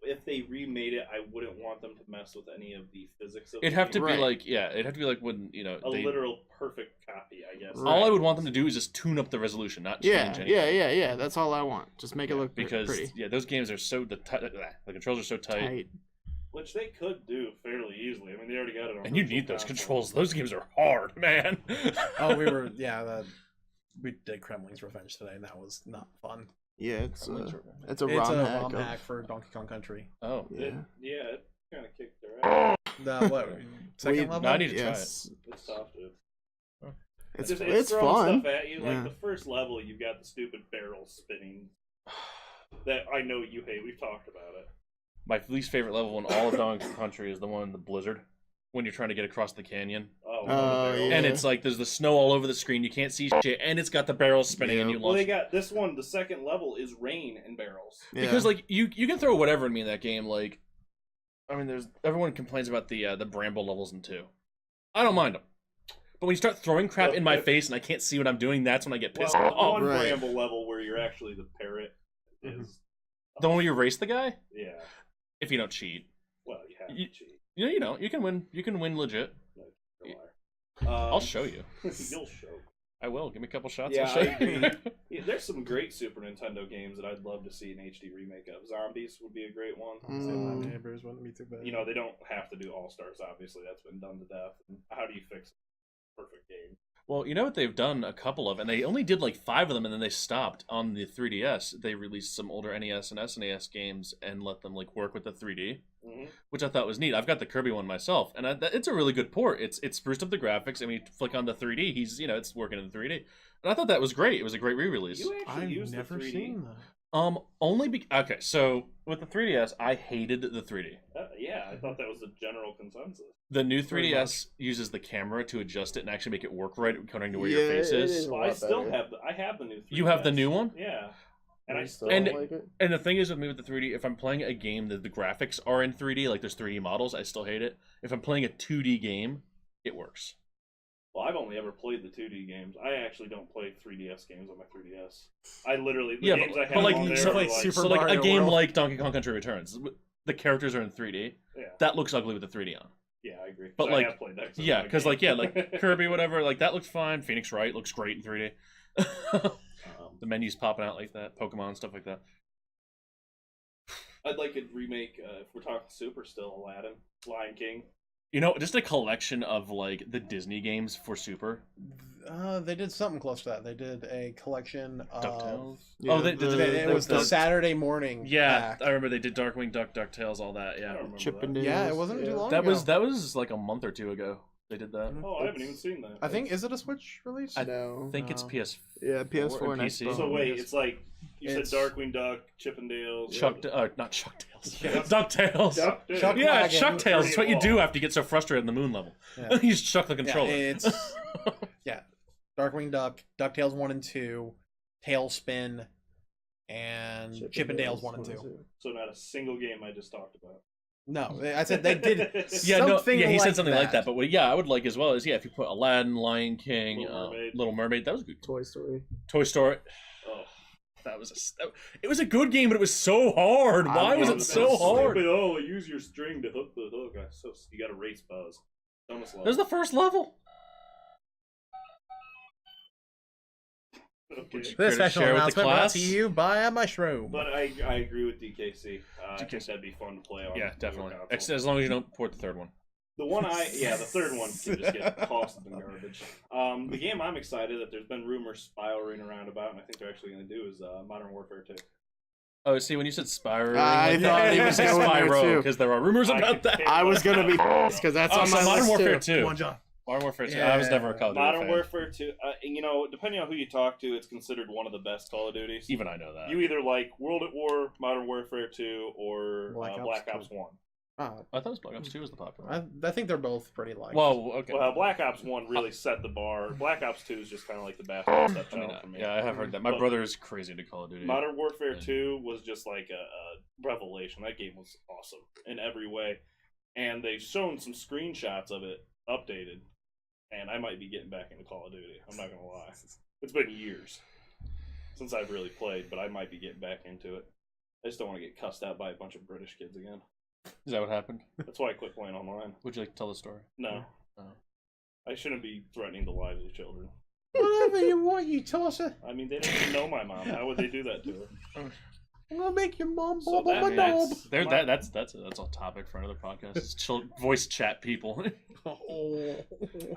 If they remade it, I wouldn't want them to mess with any of the physics of It'd the have to game. be like it'd have to be like when a literal perfect copy, I guess. Right. All I would want them to do is just tune up the resolution, not change anything. Yeah. That's all I want. Just make it look Because pretty. those games are so the controls are so tight. Which they could do fairly easily. I mean, they already got it on. And you virtual need those console. controls. Those games are hard, man. Oh, we did Kremling's Revenge today, and that was not fun. Yeah, it's a It's ROM a hack. ROM of- hack for Donkey Kong Country. Oh. Yeah. It kind of kicked their ass. The what? Second We- level? No, I need to Yes. It's tough, dude. It's It's fun. throwing stuff at you. Like Yeah. the first level, you've got the stupid barrel spinning that I know you hate. We've talked about it. My least favorite level in all of Donkey Kong Country is the one in the blizzard, when you're trying to get across the canyon. Oh, Oh, the barrel. yeah. And it's like there's the snow all over the screen. You can't see shit, and it's got the barrels spinning, and Yeah. you Well, launch. they got this one. The second level is rain and barrels. Yeah. Because like you can throw whatever at me in that game. Like, I mean, everyone complains about the bramble levels in 2. I don't mind them, but when you start throwing crap in my face and I can't see what I'm doing, that's when I get pissed Well, off. one Right. bramble level where you're actually the parrot is The one where you race the guy, yeah. if you don't cheat. Well, you have You- to cheat. You don't. You can win. You can win legit. No, you're a liar. I'll show you. You'll show. I will. Give me a couple shots. Yeah, I'll show I you. agree. Yeah, there's some great Super Nintendo games that I'd love to see an HD remake of. Zombies would be a great one. Mm. My neighbors wouldn't be too bad. You know, they don't have to do All Stars. Obviously, that's been done to death. And how do you fix a perfect game? Well, you know what they've done a couple of, and they only did like 5 of them, and then they stopped on the 3DS. They released some older NES and SNES games and let them like work with the 3D, which I thought was neat. I've got the Kirby one myself, and it's a really good port. It's spruced up the graphics. I mean, you flick on the 3D, it's working in 3D, and I thought that was great. It was a great re-release. You actually I've use never the 3D. seen that. Okay, so with the 3DS, I hated the 3D. Yeah, I thought that was the general consensus. The new Pretty 3DS uses the camera to adjust it and actually make it work right according to where Yeah, your face it is. is. Well, lot I still better. have the new 3DS. You have the new one? Yeah. And I still And- like it. And the thing is with me with the 3D, if I'm playing a game that the graphics are in 3D, like there's 3D models, I still hate it. If I'm playing a 2D game, it works. Well, I've only ever played the 2D games. I actually don't play 3DS games on my 3DS. I literally the Yeah, games I have but like, on there so are like like Super so like Mario a game World. like Donkey Kong Country Returns, the characters are in 3D. yeah, That looks ugly with the 3D on. yeah, I agree. But, So like, I have played that. Yeah, because like Kirby, whatever, like that looks fine. Phoenix Wright looks great in 3D. The menus popping out like that, Pokemon stuff like that. I'd like a remake. If we're talking Super, still Aladdin, Lion King. You know, just a collection of like the Disney games for Super. They did something close to that. They did a collection of. DuckTales. Yeah, Oh, they the- did. It was the the- Saturday morning. Yeah, pack. I remember they did Darkwing Duck, DuckTales, all that. I Yeah, don't remember Chip that. and Dale. Yeah, it wasn't too long that ago. was like a month or 2 ago. They did that. Oh, I haven't even seen that. I think is it a Switch release? I No, think it's no. PS. Yeah, PS4 and PC. Xbox. So wait, it's like you It's- said Darkwing Duck, Chippendales. Not Chuck Tales. Yeah. DuckTales. Duck, Chuck- Yeah, Wagon. Chuck Tales. It's what you do after you get so frustrated in the moon level. Yeah. You just chuck the Yeah, controller. it's Darkwing Duck, DuckTales 1 and 2, Tailspin, and Chippendales 1 and 2. So not a single game I just talked about. No, I said they did Yeah, no, something yeah, he like said something like that. that. But what, yeah, I would like as well is if you put Aladdin, Lion King, Little Mermaid. Little Mermaid, that was good. Toy Story. Toy Story, Oh, that was it was a good game, but it was so hard. Why was it loved so that. hard? Stupid, oh, use your string to hook the hook. So you got to race Buzz. Dumbest That level. was the first level. Okay. This Care to special share with the announcement brought class? to you by a mushroom. But I agree with DKC. I think that'd be fun to play on. Yeah, newer definitely. console. As long as you don't port the third one. The the third one can just get tossed in the garbage. The game I'm excited that there's been rumors spiraling around about, and I think they're actually going to do is Modern Warfare 2. Oh, see, when you said Spyro, I thought you he would was say going there, Spyro too. because there are rumors I about could that. care I was gonna be because that's Oh, on so my Modern list Warfare too. 2. Come on, John. Modern Warfare 2. I was never a Call of Duty Modern fan. Warfare 2, you know, depending on who you talk to, it's considered one of the best Call of Duties. Even I know that. You either like World at War, Modern Warfare 2, or Black Black Ops Ops 1. Oh, I thought it was Black Ops 2 was the popular. I think they're both pretty like. Well, okay. Well, Black Ops 1 really set the bar. Black Ops 2 is just kind of like the best I mean, stepchild for me. yeah, I have heard that. My But- brother is crazy into Call of Duty. Modern Warfare Yeah. 2 was just like a revelation. That game was awesome in every way. And they've shown some screenshots of it updated. And I might be getting back into Call of Duty. I'm not going to lie. It's been years since I've really played, but I might be getting back into it. I just don't want to get cussed out by a bunch of British kids again. Is that what happened? That's why I quit playing online. Would you like to tell the story? No. Oh. I shouldn't be threatening the lives of children. Whatever you want, you toss it. I mean, they don't even know my mom. How would they do that to her? I'm gonna make your mom So bubble that my knob. means- That's a topic for another podcast. It's voice chat people. Oh.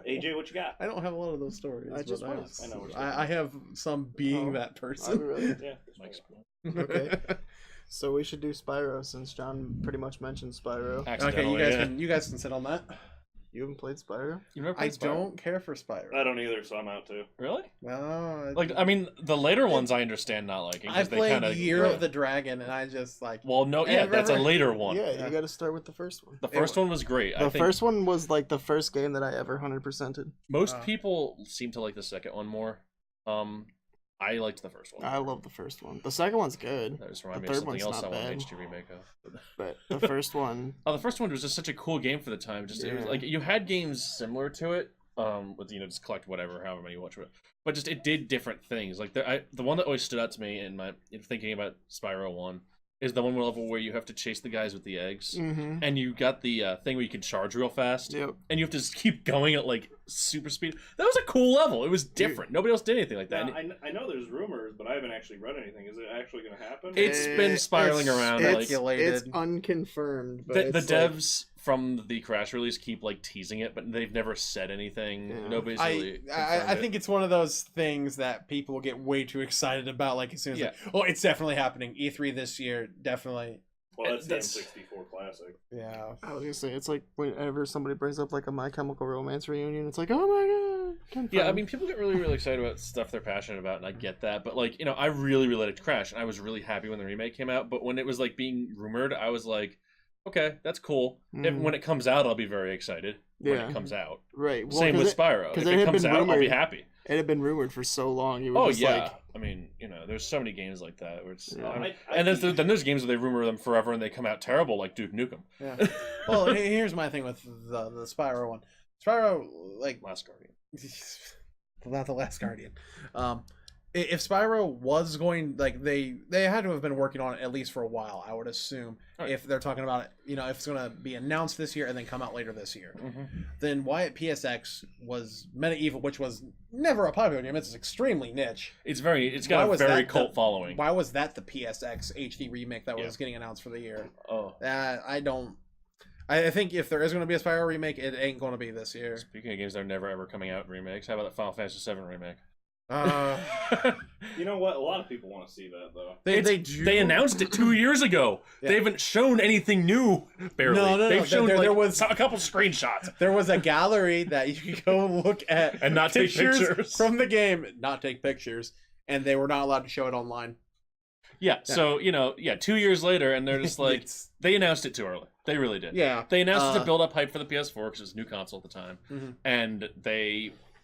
AJ, what you got? I don't have a lot of those stories. I just but was. I know what you're I have some being Oh. that Oh, person. really? Yeah. Mike's Okay. So we should do Spyro since John pretty much mentioned Spyro. Okay, accidentally. you guys can sit on that. You haven't played Spyro? You never I played Spyro? don't care for Spyro. I don't either, so I'm out too. Really? No, Like, I mean, the later ones I understand not liking. I 'cause they played kinda, Year of the Dragon, and I just like. Well, no, I yeah, that's a remember- later one. Yeah, Yeah. you got to start with the first one. The first one was great. I The think first one was like the first game that I ever 100%ed. most people seem to like the second one more. I liked the first one. I love the first one. The second one's good, That just reminded the me of third something one's else I not want an bad. HD remake of. but the first one, Oh, the first one was just such a cool game for the time. Just it was Yeah. like you had games similar to it, with just collect whatever, however many you watch it, but just it did different things. Like the one that always stood out to me in thinking about Spyro 1 is the one level where you have to chase the guys with the eggs, and you got the thing where you can charge real fast, yep. and you have to just keep going at like super speed. That was a cool level. It was different. Nobody else did anything like that. Now, And I know there's rumors, but I haven't actually read anything. Is it actually going to happen? It's been spiraling around, like- Speculated. It's unconfirmed. But the it's like- devs from the Crash release keep like teasing it, but they've never said anything. Yeah. Nobody's I, really. I think it's one of those things that people get way too excited about. Like as soon as, Yeah. like, oh, it's definitely happening. E3 this year, definitely. Well, that's the That's- M64 classic. Yeah. I was gonna say it's like whenever somebody brings up like a My Chemical Romance reunion, it's like, oh my god. Confirmed. Yeah, I mean, people get really excited about stuff they're passionate about, and I get that. But like, I really liked Crash, and I was really happy when the remake came out. But when it was like being rumored, I was like, okay, that's cool. Mhm. When it comes out, I'll be very excited. When Yeah. it comes out, right. Well, same 'cause with it, Spyro. 'cause If it it had comes been out, I'll be rumored. happy. It had been rumored for so long. You were Oh just yeah, like, I mean, there's so many games like that where it's. Yeah. And then there's games where they rumor them forever and they come out terrible, like Duke Nukem. Yeah. Well, here's my thing with the Spyro one. Spyro, like, Last Guardian. not the Last Guardian. If Spyro was going, like, they had to have been working on it at least for a while, I would assume. Right. If they're talking about it, if it's going to be announced this year and then come out later this year. Mm-hmm. Then why at PSX was Medieval, which was never a popular game. It's extremely niche. It's got Why a was very that cult the- following. Why was that the PSX HD remake that Yeah. was getting announced for the year? Oh, I don't. I think if there is going to be a Spyro remake, it ain't going to be this year. speaking of games that are never ever coming out in remakes, how about that Final Fantasy VII remake? You know what? A lot of people want to see that, though. They announced it 2 years ago. Yeah. They haven't shown anything new. Barely. No. They've shown There was a couple screenshots. there was a gallery that you could go look at And not take pictures. from the game, not take pictures, and they were not allowed to show it online. Yeah. So 2 years later, and they're just like It's- they announced it too early. They really did. yeah, They announced it to build up hype for the PS4 because it was a new console at the time, Mhm. and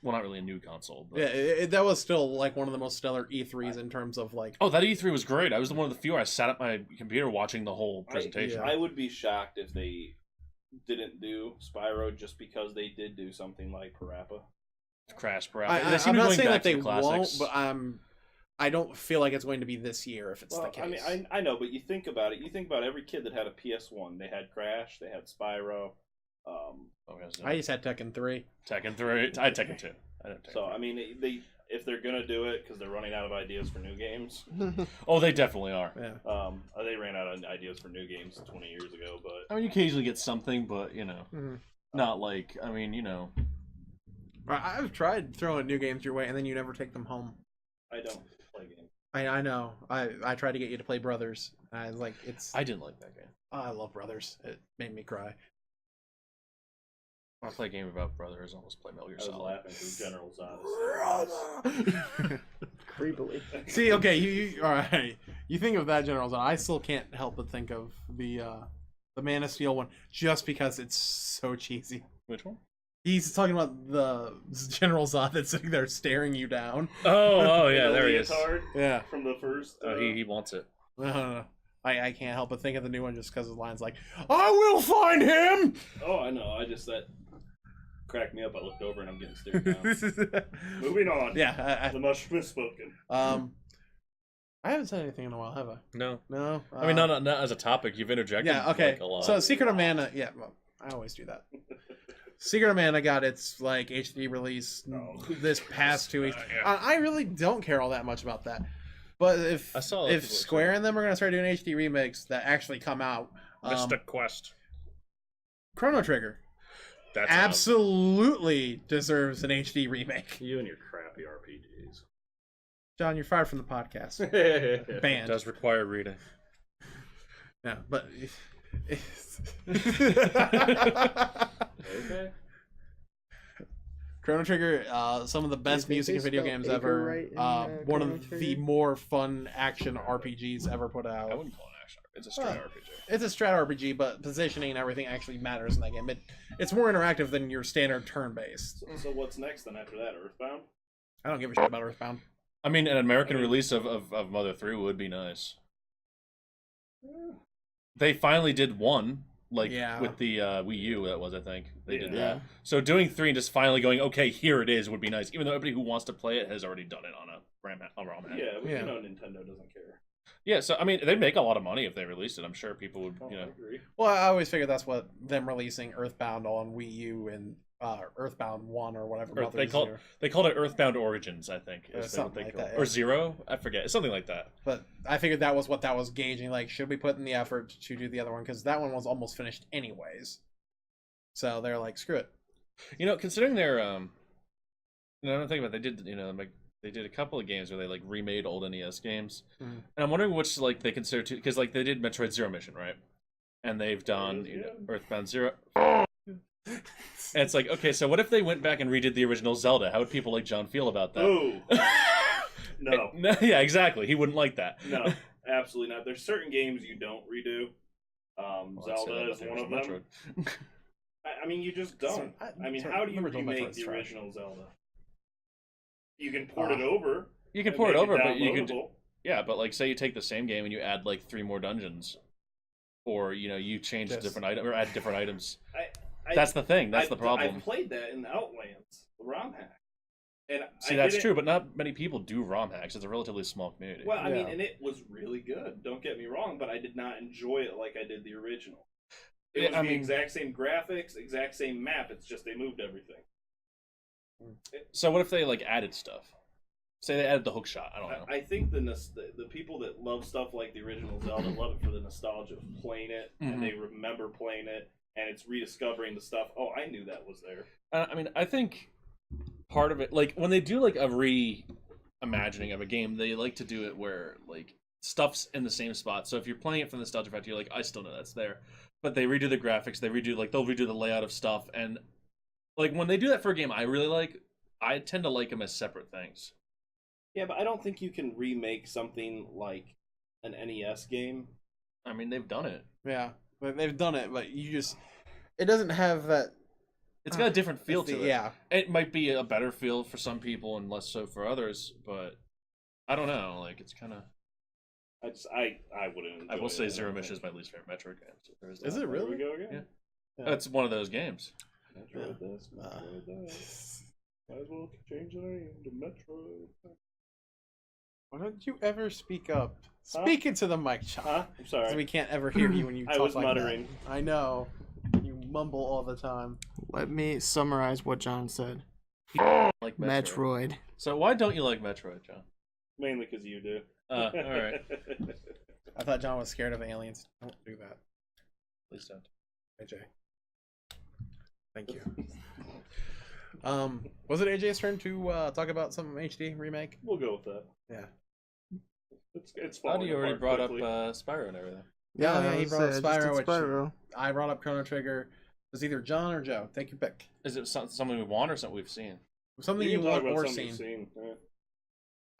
not really a new console. But... yeah. That was still like one of the most stellar E3s in terms of like. Oh, that E3 was great. I was one of the few where I sat at my computer watching the whole presentation. Yeah. I would be shocked if they didn't do Spyro just because they did do something like Parappa. Crash, I, perhaps. I, seem I'm to be not going saying back that to they the won't, classics. but I don't feel like it's going to be this year if it's Well, the case. I mean, I know, but you think about it. You think about every kid that had a PS1. They had Crash. They had Spyro. I just had Tekken 3. Tekken 3. I had Tekken 2. I didn't So I mean, if they're gonna do it because they're running out of ideas for new games. Oh, they definitely are. Yeah. They ran out of ideas for new games 20 years ago, but I mean, you occasionally get something, but Mhm. not like. I mean, I've tried throwing new games your way, and then you never take them home. I don't play games. I know. I tried to get you to play Brothers. I was like, I didn't like that game. I love Brothers. It made me cry. When I play a game about brothers, I almost play Metal Gear I was Solid. laughing through General Zod. creepily. See, okay, you all right. You think of that General Zod. I still can't help but think of the Man of Steel one, just because it's so cheesy. Which one? He's talking about the General Zod that's sitting there staring you down. Oh yeah, The there he is. leotard Yeah. from the first. Oh, he wants it. I can't help but think of the new one just because the line's like, "I will find him." Oh, I know. That cracked me up. I looked over and I'm getting stared down. Moving on. Yeah. The much misspoken. I haven't said anything in a while, have I? No. No. I mean, not as a topic. You've interjected. Yeah. Okay. Like, a lot. So Secret of Mana. Yeah. Well, I always do that. Secret of Mana got its like HD release Oh. this past 2 weeks. Yeah. I really don't care all that much about that. But I saw if people Square and them are gonna start doing HD remakes that actually come out, Mr. Quest. Chrono Trigger That's absolutely deserves an HD remake. You and your crappy RPGs. John, you're fired from the podcast. It Banned. does require reading. Yeah, but Okay. Chrono Trigger, some of the best think music they in video spelled games Acre ever. right in, One Chrono of the Trigger? more fun action RPGs ever put out. I wouldn't call it an action. It's a straight RPG. It's a strat RPG, but positioning and everything actually matters in that game. It's more interactive than your standard turn-based. So what's next then after that? Earthbound? I don't give a shit about Earthbound. I mean, an American release of Mother 3 would be nice. They finally did one, like Yeah. with the Wii U. That was, I think they did Yeah. that. So doing 3 and just finally going, okay, here it is, would be nice. Even though everybody who wants to play it has already done it on a ROM hack. Yeah, but Yeah. you know Nintendo doesn't care. Yeah. So I mean, they'd make a lot of money if they released it. I'm sure people would, Oh, you I know. agree. Well, I always figured that's what them releasing Earthbound on Wii U and Earthbound 1 or whatever. They Mother's called Zero. they called it Earthbound Origins, I think, Or is what something they like called that, it. yeah. Or Zero, I forget, something like that. But I figured that was what that was gauging. Like, should we put in the effort to do the other one? Because that one was almost finished anyways. So they're like, screw it. You know, considering their I don't think about it, they did, you know, like they did a couple of games where they like remade old NES games, Mhm. and I'm wondering which like they consider to, because like they did Metroid Zero Mission, right? And they've done Earthbound Zero. And it's like, okay, so what if they went back and redid the original Zelda? How would people like John feel about that? Oh, no. Yeah, exactly. He wouldn't like that. No, absolutely not. There's certain games you don't redo. Well, I'd say Zelda that is about one of the them. original Metroid. I mean, you just don't. I mean, how do you Original remake Metroid's the trash. original Zelda? You can port it over. You can and port it make over, but you could, downloadable. yeah, but like say you take the same game and you add like 3 more dungeons, or you know you change Yes. different item or add different items. I- That's the thing. That's I- the problem. I played that in Outlands, the ROM hack. And See, I that's didn't- true, but not many people do ROM hacks. It's a relatively small community. Well, I mean, Yeah. and it was really good. Don't get me wrong, but I did not enjoy it like I did the original. It Yeah, was I the mean- exact same graphics, exact same map. It's just they moved everything. So what if they like added stuff? Say they added the hook shot. I don't know. I think the people that love stuff like the original Zelda love it for the nostalgia of playing it, and they remember playing it, and it's rediscovering the stuff. Oh, I knew that was there. I mean, I think part of it, like when they do like a reimagining of a game, they like to do it where like stuff's in the same spot. So if you're playing it from the nostalgia factor, you're like, I still know that's there. But they redo the graphics, they'll redo the layout of stuff, and like when they do that for a game, I tend to like them as separate things. Yeah, but I don't think you can remake something like an NES game. I mean, they've done it. Yeah, but they've done it, but it doesn't have that. It's got a different feel to it. Yeah, It might be a better feel for some people and less so for others, but I don't know. Like it's kind of. I wouldn't. I will enjoy say it, Zero don't Mission is think. my least favorite Metroid game. So there's Is that. it really? There we go again. Yeah. It's one of those games. Metroid this, Metroid that. Might as well change the name to Metroid. Why don't you ever speak up? Huh? Speak into the mic, John. Huh? I'm 'Cause sorry. we can't ever hear you when you I talk was like muttering. that. I know. You mumble all the time. Let me summarize what John said. Like Metroid. So why don't you like Metroid, John? Mainly because you do. All right. I thought John was scared of aliens. Don't do that, Please don't. AJ. Thank you. Was it AJ's turn to talk about some HD remake? We'll go with that. Yeah. It's How falling do you already apart brought quickly. up Spyro and everything? Yeah, I he was brought up saying, I just Spyro, did which Spyro. I brought up Chrono Trigger. It was either John or Joe. Take your pick. Is it something we want or something we've seen? Something You you can talk want about or something seen. you've Yeah.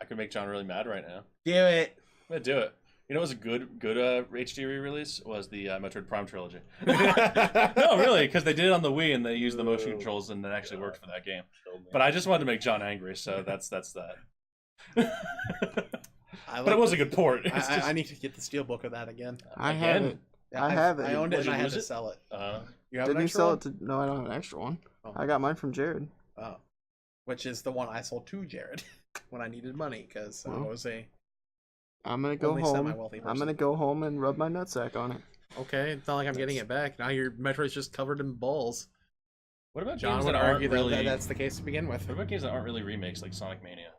I could make John really mad right now. Do it. I'm gonna do it. You know what was a good HD re-release? Was the Metroid Prime trilogy. No, really, because they did it on the Wii and they used the motion controls and it actually worked for that game. But I just wanted to make John angry, so that's that. But it was a good port. It's I just- need to get the steelbook of that again. I Again? have it. Yeah, I have it. I owned it Did and you I had lose to it? sell it. uh, You have Didn't an you extra sell one? it to? No, I don't have an extra one. Oh. I got mine from Jared. Oh. Which is the one I sold to Jared when I needed money because I Well. was a I'm gonna go Only home. semi-wealthy I'm person. gonna go home and rub my nutsack on it. okay. It's not like I'm getting it back now. Your Metroid's just covered in balls. what about John games would that aren't argue really? that that's the case to begin with. What about games that aren't really remakes, like Sonic Mania?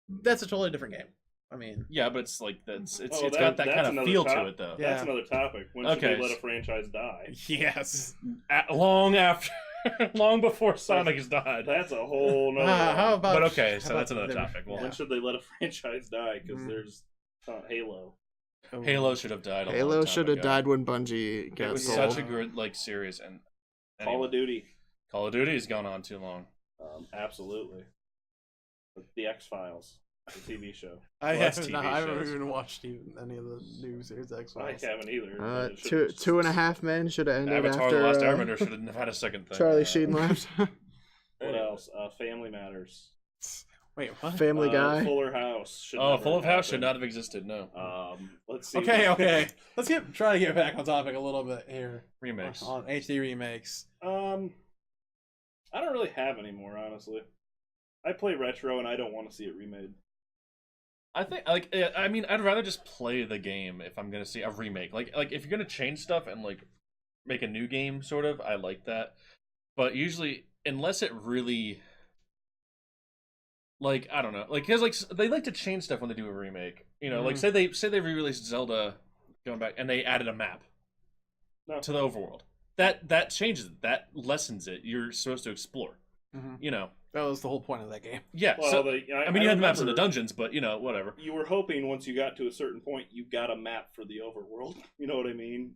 That's a totally different game. I mean, Yeah, but it's like it's Oh, got that that's kind of another feel top- to it though. Yeah. That's another topic. When should Okay, they let a franchise die? yes. Long after, long before Sonic has died. That's a whole nother. How one. about? But okay, how so about that's another the- topic. Well, When should they let a franchise die? Because Mhm. there's Halo. Halo should have died. Halo should have died when Bungie It got was sold. such a good series, and Call of Duty. Call of Duty has gone on too long. Absolutely. But the X-Files, the TV show. I Well, that's haven't. TV I haven't shows. even watched any of the new series X I Files. haven't either. but it Two should- Two and a Half Men should have ended Avatar: after The Last uh, Airbender should have had a second thing. Charlie Sheen left. What else? Family Matters. Wait, what? Family Guy. Fuller House. Should Oh, never Full of have House should happened. not have existed. No. Let's see. Okay. Let's try to get back on topic a little bit here Remakes. on HD remakes. I don't really have any more, honestly. I play retro and I don't want to see it remade. I think I mean I'd rather just play the game if I'm gonna see a remake. Like if you're gonna change stuff and like make a new game, sort of, I like that. But usually, unless it really, like, I don't know, like, because like they like to change stuff when they do a remake. You know, like say they re-released Zelda, going back, and they added a map to the overworld. That changes it. That lessens it. You're supposed to explore. Mhm. You know. That was the whole point of that game. Yeah. Well, so I I mean, you had maps in the remember dungeons, but you know, whatever. You were hoping once you got to a certain point, you got a map for the overworld. You know what I mean?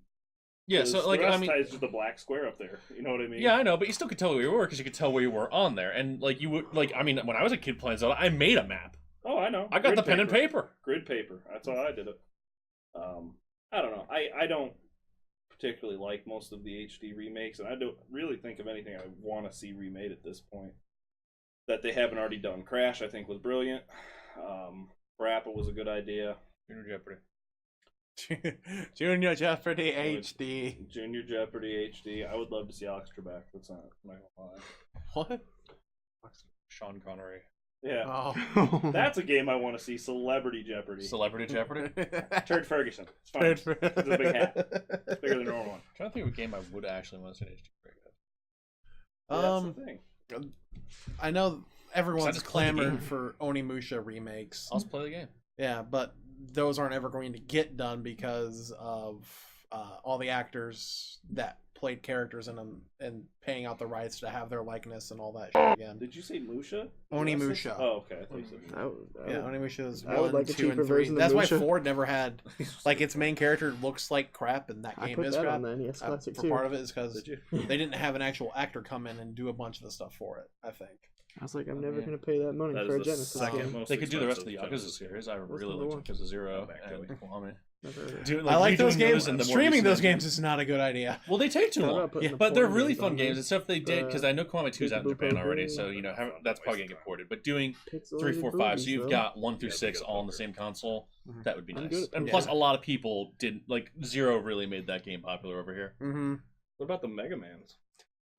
Yeah. 'Cause So like the rest I mean. ties just the black square up there. You know what I mean? Yeah, I know, but you still could tell where you were because you could tell where you were on there, and like you would, like I mean, when I was a kid playing Zelda, I made a map. Oh, I know. I got the pen and paper. Grid paper. That's how I did it. I don't know. I don't particularly like most of the HD remakes, and I don't really think of anything I want to see remade at this point that they haven't already done. Crash, I think, was brilliant. Rappa was a good idea. Junior Jeopardy. Junior Jeopardy HD. Junior Jeopardy HD. I would love to see Alex Trebek. That's not gonna lie. What? Sean Connery. Yeah, Oh. that's a game I want to see. Celebrity Jeopardy. Celebrity Jeopardy. Turd Ferguson. It's fine. It's a big hat. It's bigger than the normal one. I'm trying to think of a game I would actually want to see in HD. That's the thing. I know everyone's just play the clamoring game. for Onimusha remakes. I'll just play the game. Yeah, but those aren't ever going to get done because of all the actors that played characters in them and paying out the rights to have their likeness and all that shit again. Did you say Musha? Onimusha. Oh, okay. I thought you said Yeah, Onimusha is I would 1, like a 2, and cheaper 3. version of That's why Musha. 4 never had like its main character looks like crap, and that I game put is that crap. on the NES Classic For too. part of it is because Did you? they didn't have an actual actor come in and do a bunch of the stuff for it. I think. I was like, I'm never Yeah. gonna pay that money That for a is the Genesis second game. most They could do the rest of the expensive Yakuza Genesis series. I really number liked one? Yakuza Zero Back to and it. Kiwami. Never heard of it. Doing, I like redoing those games. and the more Streaming recent those ones. games is not a good idea. Well, they take too How long. about putting Yeah, the But they're porn really games fun on games there? and stuff they did because I know Kiwami 2 is out in Japan already, Peekaboo so you know Boo. that's probably gonna get ported. But doing Pixelated 3, 4, 5, so boobies, you've though. got 1 through Yeah, 6 they all on the got same console. Mhm. That would be I'm nice. good at And poker. plus, a lot of people didn't like Zero. Really made that game popular over here. Mm-hmm. What about the Mega Mans?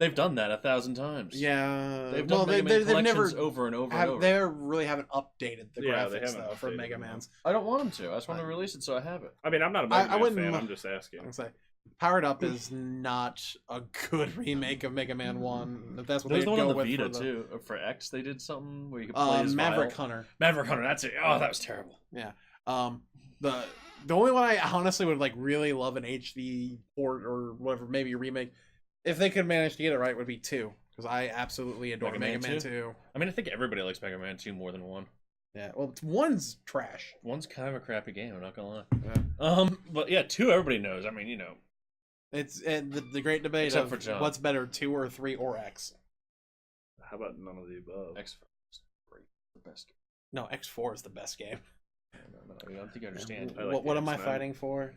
They've done that 1,000 times. Yeah, They've done Mega Man collections over and over and over. They really haven't updated the Yeah, they graphics haven't though for updated Mega them. Man's. I don't want them to. I just want to release it so I have it. I mean, I'm not a I Mega Man wouldn't fan. li- I'm just asking. I'm say Powered Up is not a good remake of Mega Man 1. If that's what There's they the one go on the with Vita for too. For X, they did something where you could play as Maverick Vile. Hunter. Maverick Hunter. That's it. Oh, that was terrible. The only one I honestly would like really love an HD port or whatever, maybe a remake, if they could manage to get it right, would be 2, because I absolutely adore Mega Mega Man Man 2? 2. I mean, I think everybody likes Mega Man 2 more than 1. Yeah, well, 1's trash. 1's kind of a crappy game. I'm not gonna lie. Yeah. But yeah, 2 everybody knows. I mean, you know, It's the great debate Except of for John. what's better, 2 or 3 or X. How about none of the above? X is great, the best game. No, X4 is the best game. I don't think you understand. I like what the am I X-Men. fighting for?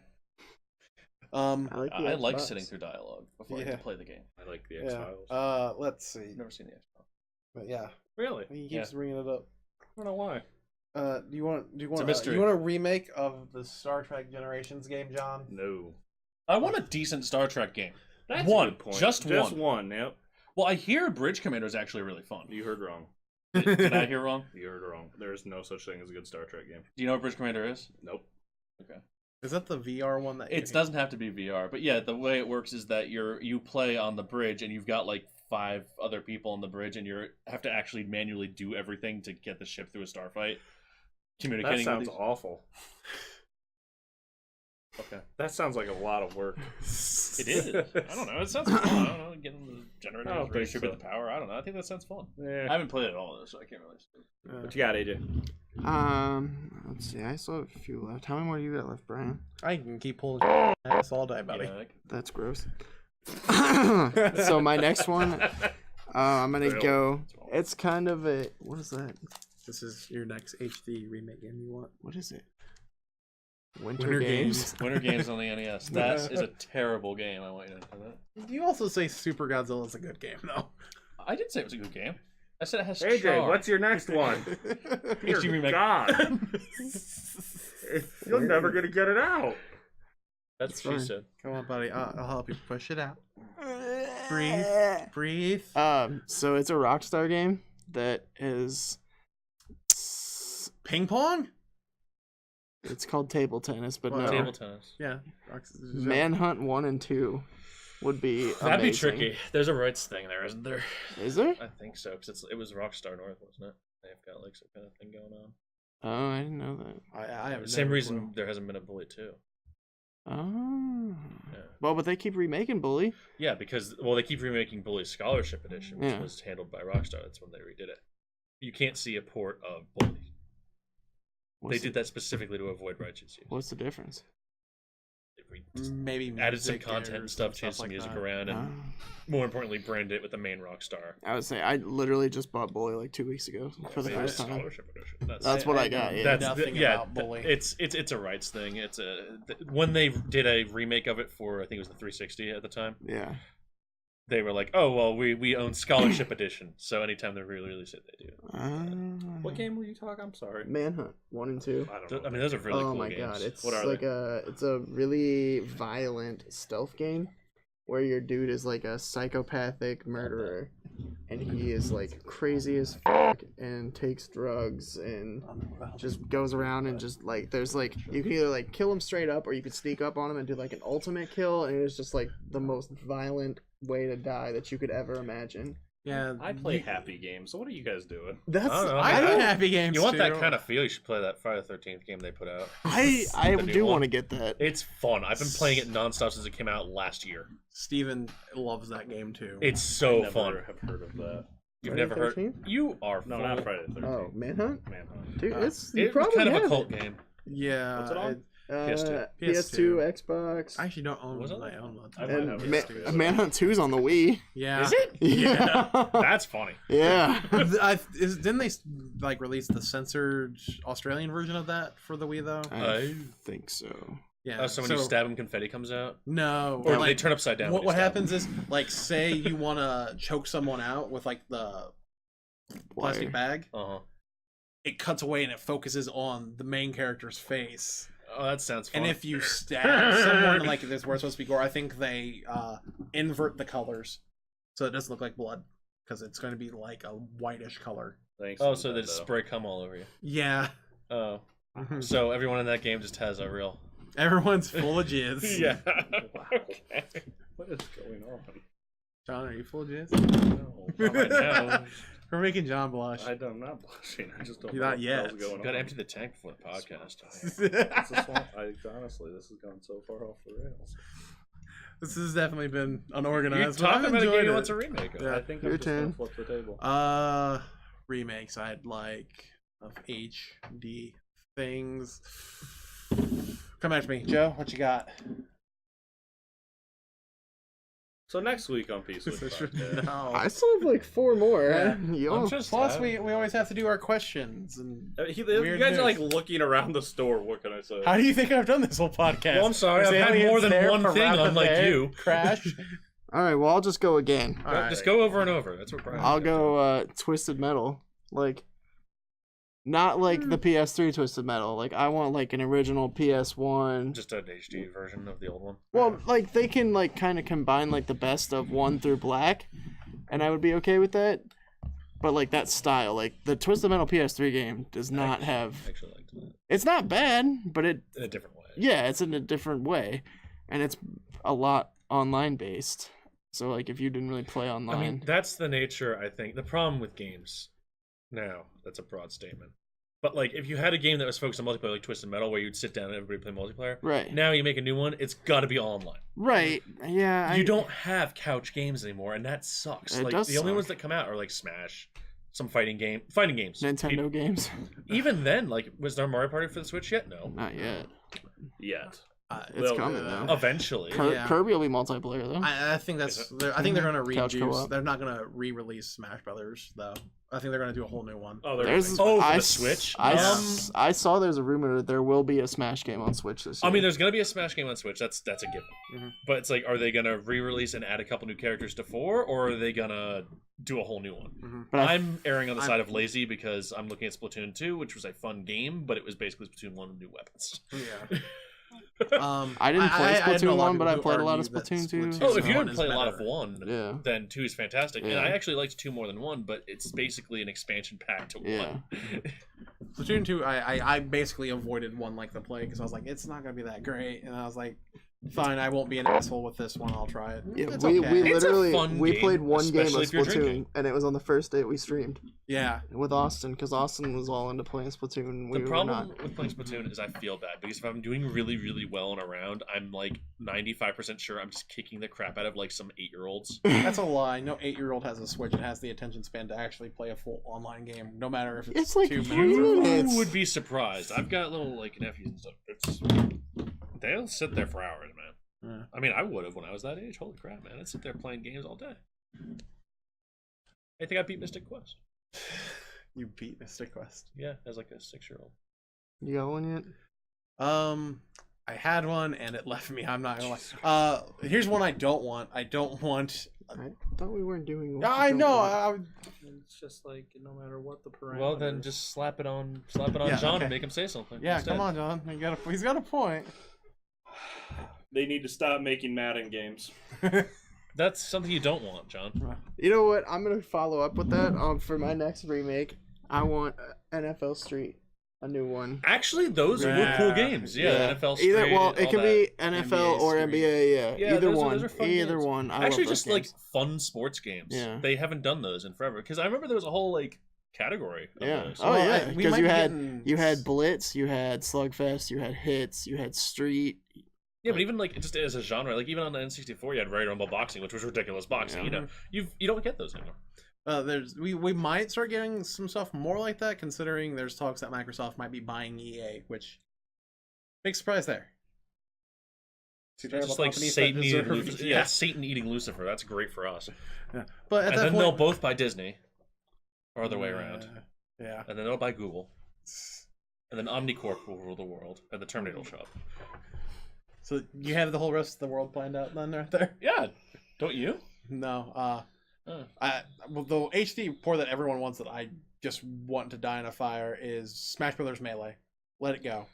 I like the I like Xbox. sitting through dialogue before I Yeah. can play the game. I like the X Yeah. Files. Let's see. I've never seen the Xbox. But yeah, Really? he keeps bringing it up. I don't know why. Do you want a mystery. you want a remake of the Star Trek Generations game, John? No. I want a decent Star Trek game. That's One. a good point. Just one. one. Yep. Well, I hear Bridge Commander is actually really fun. You heard wrong. Did I hear wrong? You heard wrong. There is no such thing as a good Star Trek game. Do you know what Bridge Commander is? Nope. Okay. Is that the VR one that It doesn't have to be VR, but yeah, the way it works is that you play on the bridge and you've got like 5 other people on the bridge and you have to actually manually do everything to get the ship through a starfight. communicating. That sounds with awful. Okay. That sounds like a lot of work. It is. I don't know. It sounds fun. I don't know. Getting the generators, I don't think redistribute so. the power. I don't know. I think that sounds fun. Yeah. I haven't played it at all, though, so I can't really say. What you got, AJ? Let's see. I still have a few left. How many more do you got left, Brian? I can keep pulling ass all day, buddy. Yeah, That's gross. So my next one, I'm gonna go. It's kind of a. What is that? This is your next HD remake game you want. What is it? Winter Games. Winter Games on the NES. That is a terrible game. I want you to know that. You also say Super Godzilla is a good game, though. I didn't say it was a good game. I said it has AJ, charm. what's your next one? Dear HD remake. God. You're never going to get it out. That's what she fine. said. Come on, buddy. I'll help you push it out. Breathe. Breathe. So it's a Rockstar game that is. Ping pong? It's called table tennis, but Well, no. Table tennis. Yeah. Manhunt 1 and 2 would be That'd be amazing. tricky. There's a rights thing there, isn't there? Is there? I think so, because it was Rockstar North, wasn't it? They've got like some kind of thing going on. Oh, I didn't know that. I have Same reason there hasn't been a Bully 2. Oh. Yeah. Well, but they keep remaking Bully. Yeah, because they keep remaking Bully Scholarship Edition, which Yeah. was handled by Rockstar. That's when they redid it. You can't see a port of Bully. They did that specifically to avoid rights issues. What's the difference? They Maybe added some music content and or stuff, changed some like music that. around, and more importantly, branded it with the main Rockstar. I would say I literally just bought Bully like 2 weeks ago for the They first did time. Scholarship Edition. That's what I got. Yeah. Nothing yeah, about Bully. It's a rights thing. When they did a remake of it for, I think it was the 360 at the time, Yeah. they were like, oh well, we own Scholarship Edition, so anytime they re-release it, they do. What game were you talking? I'm sorry. Manhunt 1 and 2. I don't know. I mean, those are really Oh cool my games. god, it's What are like they? it's a really violent stealth game where your dude is like a psychopathic murderer and he is like crazy as fuck and takes drugs and just goes around and just like there's like you can either like kill him straight up or you could sneak up on him and do like an ultimate kill, and it's just like the most violent way to die that you could ever imagine. Yeah. I play happy games, so what are you guys doing? That's I don't know. I I- like happy games You want too. that kind of feel? You should play that Friday the 13th game they put out. I The new do one. want to get that. It's fun. I've been playing it nonstop since it came out last year. Steven loves that game too. It's so I fun. never have heard of that. You've Friday never heard? 13th? You are No, full. not Friday the 13th. Oh, Manhunt? Manhunt. Dude, it's you It was probably kind of a have cult it. game. Yeah. What's it on? PS2. PS2, Xbox. I actually don't own Was it? my own one. I might And have PS2. it. Manhunt 2's on the Wii. Yeah. Is it? Yeah. That's funny. Yeah. Didn't they like release the censored Australian version of that for the Wii though? I think so. Yeah. Oh, so when you stab him, confetti comes out? No. Or like, they turn upside down. What happens is, like, say you want to choke someone out with like the plastic bag, Uh-huh. it cuts away and it focuses on the main character's face. Oh, that sounds fun. And if you stab someone like this where it's supposed to be gore, I think they invert the colors so it doesn't look like blood because it's going to be like a whitish color. Thanks. Oh, so they just spray cum all over you. Yeah. Oh. Mhm. So everyone in that game just has a real... Everyone's full of jizz. Yeah. Okay. What is going on? John, are you full of jizz? No. Not right now. We're making John blush. I'm not blushing. I just don't You're know not what yet. the hell's going Gotta on. empty the tank before the podcast. It's a swamp. Honestly, this has gone so far off the rails. This has definitely been You unorganized. but talk I've about a game enjoyed you it. want to remake of. Yeah. I think Your I'm just gonna turn. flip the table. Remakes I'd like of HD things. Come back to me, Joe. What you got? So next week on P.Switch podcast. No. I still have like 4 more. Yeah. Yo. Plus, we always have to do our questions. And You Weird guys are news. like looking around the store. What can I say? how do you think I've done this whole podcast? Well, I'm sorry, Was I've had aliens more than there one for thing, rapid unlike air you. Crash. All right, well, I'll just go again. All right. Just go over and over. That's what Brian. I'll go Twisted Metal. Like, not like the PS3 Twisted Metal. Like, I want like an original PS1. Just an HD version of the old one. Well, like they can like kind of combine like the best of 1 through Black, and I would be okay with that. But like that style, like the Twisted Metal PS3 game does not have. I actually liked that It's not bad, but it in a different way. yeah, it's in a different way, and it's a lot online based. So like if you didn't really play online, I mean, that's the nature. I think the problem with games now. That's a broad statement, But like, if you had a game that was focused on multiplayer, like Twisted Metal, where you'd sit down and everybody play multiplayer, Right. now you make a new one, it's got to be all online. Right. Yeah. You don't have couch games anymore, and that sucks. It Like does the only suck. ones that come out are like Smash, some fighting games. Nintendo games. Even then, like, was there Mario Party for the Switch yet? No. Not yet. Yet. It's coming though. Eventually. Yeah. Kirby will be multiplayer though. I think that's. Is I think they're gonna Couch rejuice. co-op. They're not gonna re-release Smash Brothers though. I think they're gonna do a whole new one. Oh, There's for I, the s- Switch. I saw there's a rumor that there will be a Smash game on Switch this year. I mean, there's gonna be a Smash game on Switch. That's a given. Mhm. But it's like, are they gonna re-release and add a couple new characters to 4, or are they gonna do a whole new one? but I'm erring on the I'm- side of lazy because I'm looking at Splatoon 2, which was a fun game, but it was basically Splatoon 1 with new weapons. Yeah. I didn't play I know Splatoon a lot 1, but I people who played a lot of argue that Splatoon 2. Oh, if you 1 didn't is play a lot of better. 1, Yeah. then 2 is fantastic. And Yeah. I actually liked 2 more than 1, but it's basically an expansion pack to 1. Yeah. Splatoon 2, I basically avoided 1 like the plague because I was like, it's not gonna be that great, and I was like, fine, I won't be an asshole with this one. I'll try it. Yeah, It's we okay. It's a literally fun we game, played one game of especially if you're Splatoon, drinking. and it was on the first day we streamed Yeah. with Austin because Austin was all into playing Splatoon. And we The were problem not. with playing Splatoon is I feel bad because if I'm doing really, really well in a round, I'm like 95% sure I'm just kicking the crap out of like some 8-year-olds. That's a lie. No 8-year-old has a Switch and has the attention span to actually play a full online game, no matter if it's It's like 2 3 minutes. or minutes. You would be surprised. I've got little like nephews and stuff. They'll sit there for hours, man. Yeah. I mean, I would have when I was that age. Holy crap, man! I'd sit there playing games all day. I think I beat Mystic Quest. You beat Mystic Quest. Yeah, as like a 6-year-old. You got one yet? I had one and it left me. I'm not gonna lie. Here's one I don't want. I don't want. I thought we weren't doing. Yeah, I know. It's just like no matter what the parameters. Well, then just slap it on Yeah, John okay. and make him say something. Yeah, instead. come on, John. He's got a point. They need to stop making Madden games. That's something you don't want, John. You know what? I'm gonna follow up with that. For my next remake, I want NFL Street, a new one. Actually, those were cool games. Yeah, NFL Street. Either well, it all can that. be NFL or Street. NBA. Yeah, Yeah, either those one. are fun Either games. one. I Actually, love those just like games. fun sports games. Yeah. They haven't done those in forever because I remember there was a whole like category. Of Yeah. those. Oh Well, yeah. we Because might you be had getting- you had Blitz, you had Slugfest, you had Hits, you had Street. Yeah, but even like just as a genre, like even on the N64, you had Royal Rumble boxing, which was ridiculous boxing. Yeah. You know, you don't get those anymore. We might start getting some stuff more like that, considering there's talks that Microsoft might be buying EA, which big surprise there. Two It's terrible just like companies Satan that eating deserve- Lucifer. Yeah, Satan eating Lucifer. That's great for us. yeah. But at And that then point, they'll both buy Disney, or other way around. Yeah. And then they'll buy Google, and then Omnicorp will rule the world, and the Terminator will show up. So you have the whole rest of the world planned out then, right there? Yeah, don't you? No. Oh. Well, the HD port that everyone wants that I just want to die in a fire is Smash Brothers Melee. Let it go.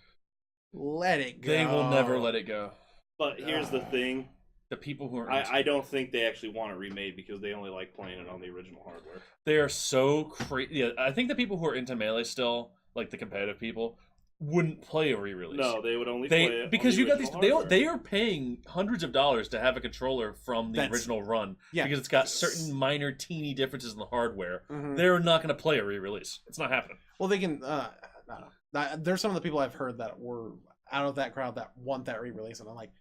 Let it go. They will never let it go. But here's the thing. The people who are I don't think they actually want it remade because they only like playing it on the original hardware. they are so crazy. Yeah, I think the people who are into Melee still, like the competitive people, wouldn't play a re-release. No, they would only play They it because on the you got these original hardware. they are paying hundreds of dollars to have a controller from the That's- original run Yeah. because it's got certain minor teeny differences in the hardware. Mhm. They're not going to play a re-release. It's not happening. Well, they can. I don't know. There's some of the people I've heard that were out of that crowd that want that re-release, and I'm like,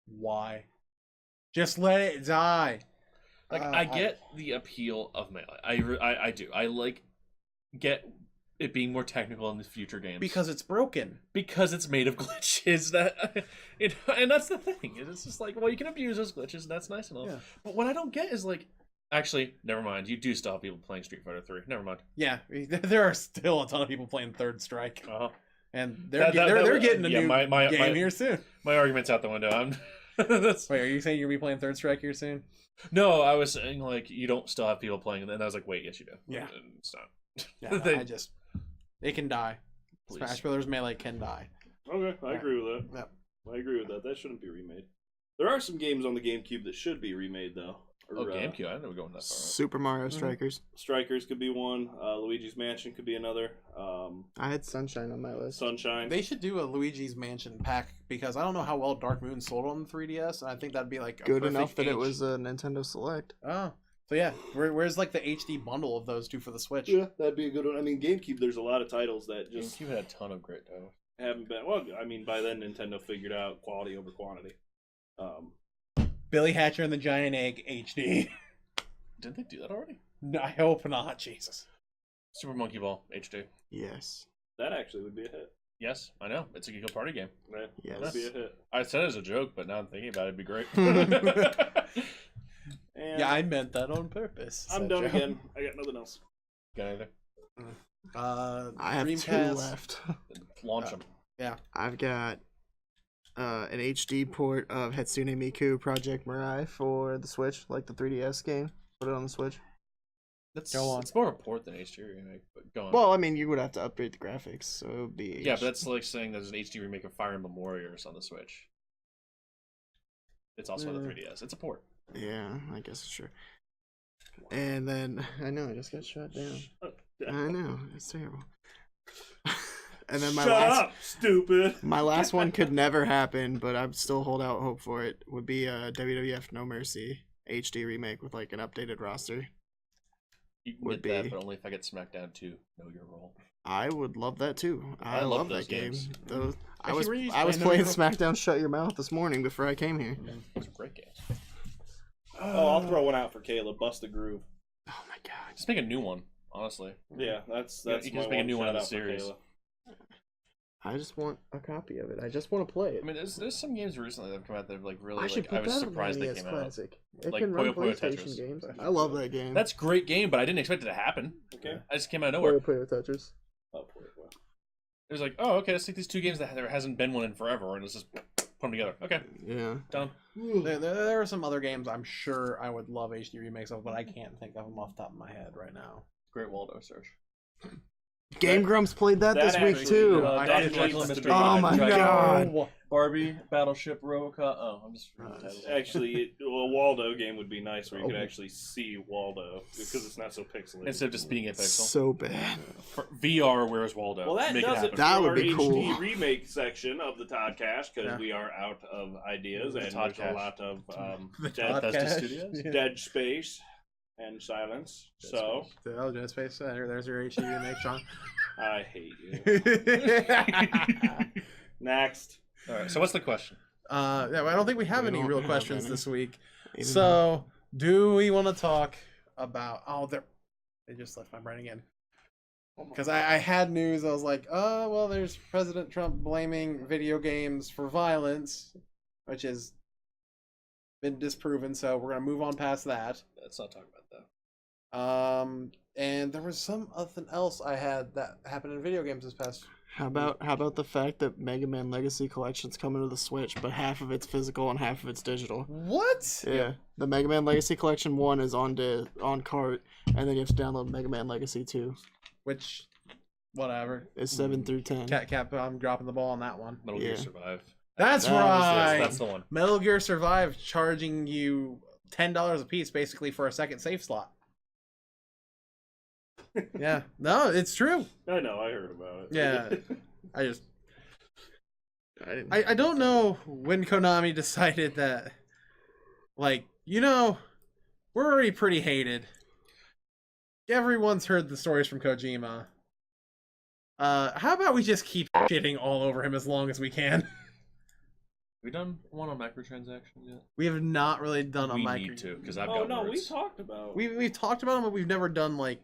why? Just let it die. Like I get the appeal of Melee. I do. I like get it being more technical in the future games because it's broken. because it's made of glitches that and that's the thing. It's just like, well, you can abuse those glitches and that's nice and all. Yeah. But what I don't get is like, actually, never mind. You do still have people playing Street Fighter 3. Never mind. Yeah, there are still a ton of people playing Third Strike, Uh-huh. and That- they're getting a yeah, new game here soon. My argument's out the window. I'm that's, Wait, are you saying you'll be playing Third Strike here soon? no, I was saying like you don't still have people playing, and then I was like, wait, yes, you do. Yeah. And it's not. Yeah, no, They- it can die. Please. Smash Brothers Melee can die. Okay, I agree with that. Yep. I agree with that. That shouldn't be remade. There are some games on the GameCube that should be remade, though. Oh, GameCube. I never going that far. Super Mario Strikers. Strikers could be one. Luigi's Mansion could be another. I had Sunshine on my list. Sunshine. They should do a Luigi's Mansion pack because I don't know how well Dark Moon sold on the 3DS, and I think that'd be like a Good perfect enough that it age. was a Nintendo Select. Oh, So yeah, where's like the HD bundle of those two for the Switch? Yeah, that'd be a good one. I mean, GameCube, there's a lot of titles that just GameCube had a ton of great titles. haven't been. Well, I mean, by then Nintendo figured out quality over quantity. Billy Hatcher and the Giant Egg HD. Didn't they do that already? No, I hope not. Jesus. Super Monkey Ball HD. Yes. That actually would be a hit. Yes, I know. It's a good party game. Right? Yes. That would be a hit. I said it as a joke, but now I'm thinking about it, it'd be great. And Yeah, I meant that on purpose. I'm said done Joe. again. I got nothing else. Got anything? I have Dreamcast. 2 left. Launch them. I've got an HD port of Hatsune Miku Project Mirai for the Switch, like the 3DS game. Put it on the Switch. That's Go on. It's more a port than HD remake, but go on. Well, I mean, you would have to upgrade the graphics, so it would be. yeah, but that's like saying there's an HD remake of Fire Emblem Warriors on the Switch. It's also on the 3DS. It's a port. Yeah, I guess it's true. And then I know I just got shut down. I know it's terrible. And then Shut up, stupid. my last one could never happen, but I still hold out hope for it. Would be a WWF No Mercy HD remake with like an updated roster. You can Would get be. that, but only if I get SmackDown 2. Know your role. I would love that too. I love love those that game. games. Those, I Actually, was were you I was playing playing those? SmackDown Shut Your Mouth this morning before I came here. It's a great game. Oh, I'll throw one out for Kayla. Bust the groove. Oh my god. Just make a new one, honestly. Yeah, that's Yeah, that's you can my just make a one new one in shout the out for series. Kayla. I just want a copy of it. I just want to play it. I mean, there's some games recently that have come out that have like really. I should Like, I put was that on surprised my they NES came out. Classic. It Like can run Puyo Puyo PlayStation Tetris. games. I love that game. That's a great game, but I didn't expect it to happen. Okay. I just came out of nowhere. Puyo Puyo Tetris. Oh, boy, boy. It was like, oh, okay, let's take these two games that there hasn't been one in forever, and let's just put them together. Okay, Yeah. done. There are some other games I'm sure I would love HD remakes of, but I can't think of them off the top of my head right now. Great Waldo search. Game Grumps played that that this week actually- too. I Dr. did Jekyll like and the Mr. big- Oh my Hyde, god. No. Barbie, Battleship, Robocop. Oh, I'm just reading the titles. Actually, a Waldo game would be nice where you could Oh. actually see Waldo because it's not so pixelated. Instead of just being a pixel. So bad. For VR, where's Waldo? Well, that Make does it happen. for That would our be HD cool. remake section of the Toddcast because Yeah. we are out of ideas and there's a Toddcast. lot of The dead, Bethesda Toddcast. Studios? Yeah. dead space and silence. Dead So Oh, Dead Space. There's your HD remake, Sean. I hate you. Next. All right. So what's the question? Yeah, I don't think we have We any don't real have questions any. this week. Even So, do we want to talk about? Oh, they just left my brain again. Because I had news. I was like, oh, well, there's President Trump blaming video games for violence, which has been disproven. So we're gonna move on past that. Let's not talk about that. And there was something else I had that happened in video games this past. How about the fact that Mega Man Legacy Collection's coming to the Switch, but half of it's physical and half of it's digital? What? Yeah. The Mega Man Legacy Collection 1 is on cart, and then you have to download Mega Man Legacy 2. Which, whatever. It's 7 through 10. I'm dropping the ball on that one. Metal Gear Yeah. Survive. That's That was- right. That's the one. Metal Gear Survive charging you $10 a piece basically for a second save slot. Yeah, no, it's true. I know, I heard about it. Yeah. I just I didn't. I don't know when Konami decided that, like, we're already pretty hated. Everyone's heard the stories from Kojima. How about we just keep shitting all over him as long as we can? We done one on microtransactions yet? We have not really done a We micro. need to, because I've Oh got no, we words. talked about. We've talked about them, but we've never done like.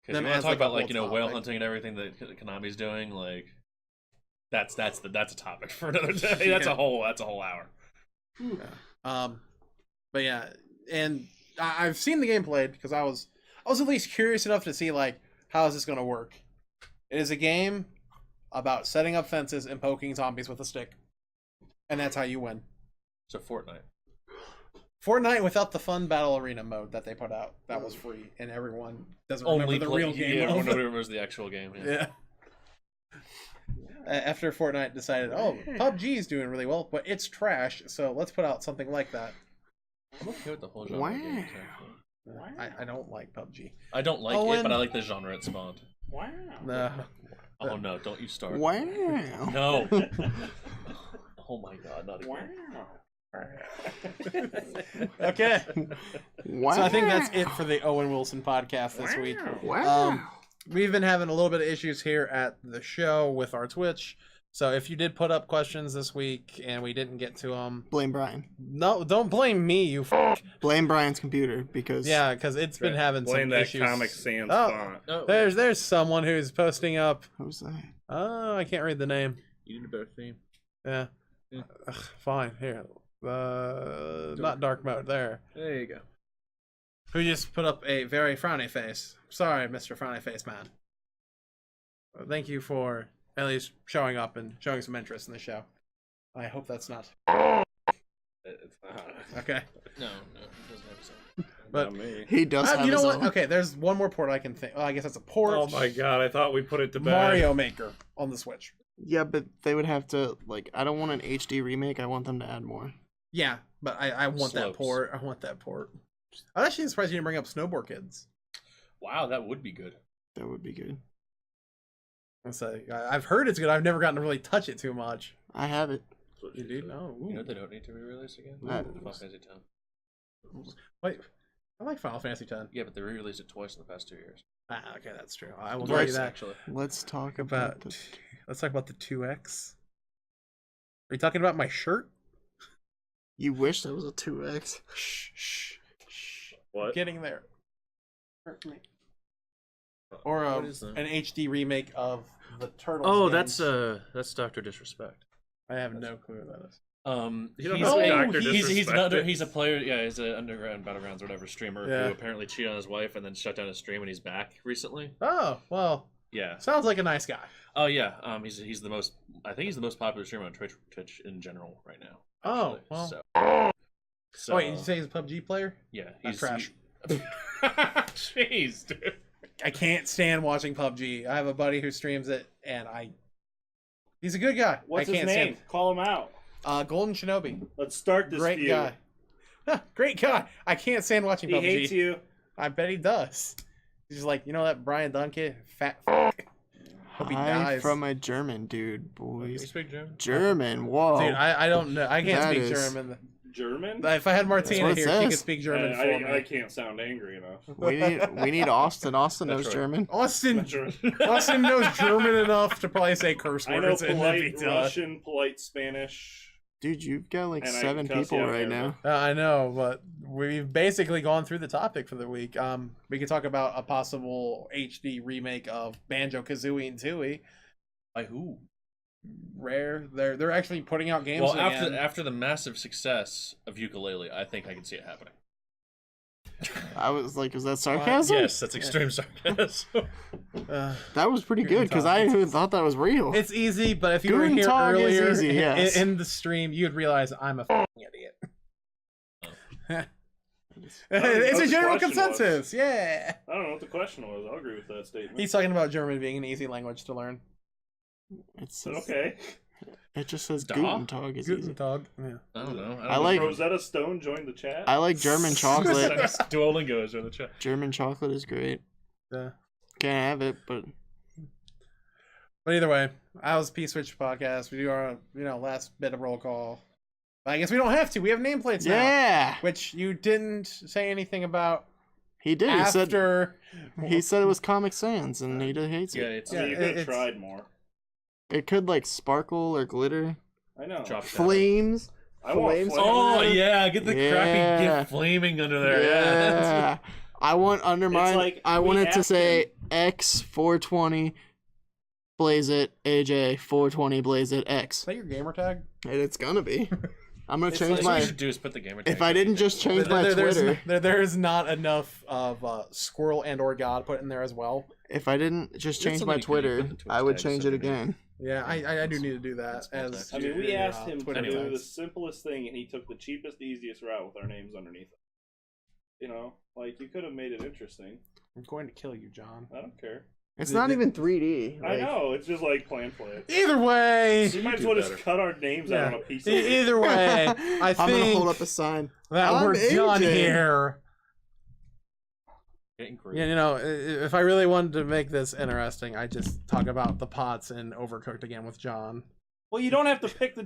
Because them you want as, to talk like, a about like whole whale topic. hunting and everything that Konami's doing, like that's a topic for another day. That's Yeah. a whole hour. But yeah, and I've seen the game played because I was at least curious enough to see like how is this going to work. It is a game about setting up fences and poking zombies with a stick, and that's how you win. So Fortnite. Fortnite without the fun battle arena mode that they put out that was free, and everyone doesn't remember the real game. Yeah, of nobody it. remembers the actual game. Yeah. Yeah. After Fortnite decided, oh, PUBG is doing really well, but it's trash, so let's put out something like that. I'm okay with the whole genre. Wow. Of games, actually. I don't like PUBG. I don't like Oh, it, but and- I like the genre it spawned. Wow. No. Oh no! Don't you start. Wow. No. Oh my god! Not again. Wow. Okay. Wow. So I think that's it for the Owen Wilson podcast this week. Wow. We've been having a little bit of issues here at the show with our Twitch. So if you did put up questions this week and we didn't get to them, Blame Brian. no, don't blame me, you Blame Brian's computer because Yeah, because it's been having Blame some that issues. Comic Sans Oh. font. Oh, There's someone who's posting up. who's that? Oh, I can't read the name. you need a better theme. Yeah. Yeah. Ugh, fine. Here. Not dark mode. There. There you go. Who just put up a very frowny face. Sorry, Mr. Frowny Face Man. Thank you for at least showing up and showing some interest in the show. I hope that's not. It's not. Okay. No, it doesn't have a sound. But Not me. He does have you know his what? own. Okay, there's one more port I can think. Well, I guess that's a port. Oh my god, I thought we put it to bed. Mario Maker on the Switch. Yeah, but they would have to I don't want an HD remake. I want them to add more. Yeah, but I want that Slopes. port. I want that port. I'm actually surprised you didn't bring up Snowboard Kids. Wow, that would be good. That would be good. I've heard it's good. I've never gotten to really touch it too much. I have it. You do? No. You know they don't need to re-release again. Uh, Final Fantasy X. Wait, I like Final Fantasy X. Yeah, but they re-released it twice in the past 2 years. Ah, okay, that's true. I will Right. give you that. Actually. Let's talk About about the let's talk about the 2X. Are you talking about my shirt? You wish that was a 2X. Shh. What? Getting there. Or What is that? an HD remake of the Turtles. Oh, games. that's Dr. Disrespect. I have no clue what that is. You don't He's know a- Dr. he's Disrespect. He's a player. Yeah, he's an underground battlegrounds or whatever streamer Yeah. who apparently cheated on his wife and then shut down his stream and he's back recently. Oh, well, Yeah. sounds like a nice guy. Oh yeah. He's the most. I think he's the most popular streamer on Twitch in general right now. Oh, actually. well. So Oh, wait, did you say he's a PUBG player? yeah, That's he's trash. Jeez, dude. I can't stand watching PUBG. I have a buddy who streams it, and he's a good guy. What's I his can't name? Call him out. stand Golden Shinobi. Let's start this Great feud. guy. Great guy. I can't stand watching He PUBG. hates you. I bet he does. He's just like, you know that Brian Dunn kid? Fat f***. Hope he Hi dies. from a German dude, You boys. speak German? German, whoa. Dude, I don't know. I can't That speak is- German. German? If I had Martina what it here, she could says. speak German for I me. can't sound angry enough. we need Austin. Austin That's knows right. German. Austin German. Austin knows German enough to probably say curse I know words. and then he polite does. Russian, polite Spanish. Dude, you've got like And I 7 can cuss people you out right there, now. I know, but we've basically gone through the topic for the week. We could talk about a possible HD remake of Banjo-Kazooie and Tooie. By who? Rare. They're actually putting out games Well, again. after the massive success of Ukulele, I think I can see it happening. I was like, is that sarcasm? Yes, that's extreme sarcasm. That was pretty Guten good because Tag. I even thought that was real. It's easy, but if you were Guten here Tag is earlier easy, yes. in the stream, you'd realize I'm a f***ing idiot. It's what a the general question was. consensus. Yeah. I don't know what the question was. I'll agree with that statement. He's talking about German being an easy language to learn. It says, Okay. It just says Da? Guten Tag is Guten easy. Tag. Yeah. I don't know. I like- Rosetta Stone joined the chat. I like German chocolate. Duolingo is in the chat. German chocolate is great. Yeah. Can't have it, but But either way, I was P.Switch podcast. We do our last bit of roll call. But I guess we don't have to. We have nameplates now, yeah, which you didn't say anything about he did. after. He said it was Comic Sans, and he hates Yeah, it. it's I mean, you could have it's- tried more. It could like sparkle or glitter, I know. drop flames. I want flames. flames. Oh yeah, get the Yeah. crappy gift flaming under there. Yeah, I want under It's mine. like I we want it to asked say X420, blaze it AJ 420, blaze it X, Is that your gamer tag? and it's gonna be. I'm gonna It's change like- What my. you should do is put the gamer tag If I didn't just change my Twitter, There's not enough of Squirrel and or God put in there as well. if I didn't just That's change my something you could do, Twitter, put the Twitch I would tags change in it there. again. Yeah, I do need to do that. That's small As I mean, we asked him to Twitter do the tags. simplest thing, and he took the cheapest, easiest route with our names underneath it. You know, like you could have made it interesting. I'm going to kill you, John. I don't care. It's not even 3D. I know. It's just like plan play. Either way, You might as do well just better. cut our names out yeah. on a piece of Either way, I I'm gonna think hold up a sign. that I'm we're done AJ. here. Getting great. Yeah, if I really wanted to make this interesting, I just talk about the pots and Overcooked again with John. Well, you don't have to pick the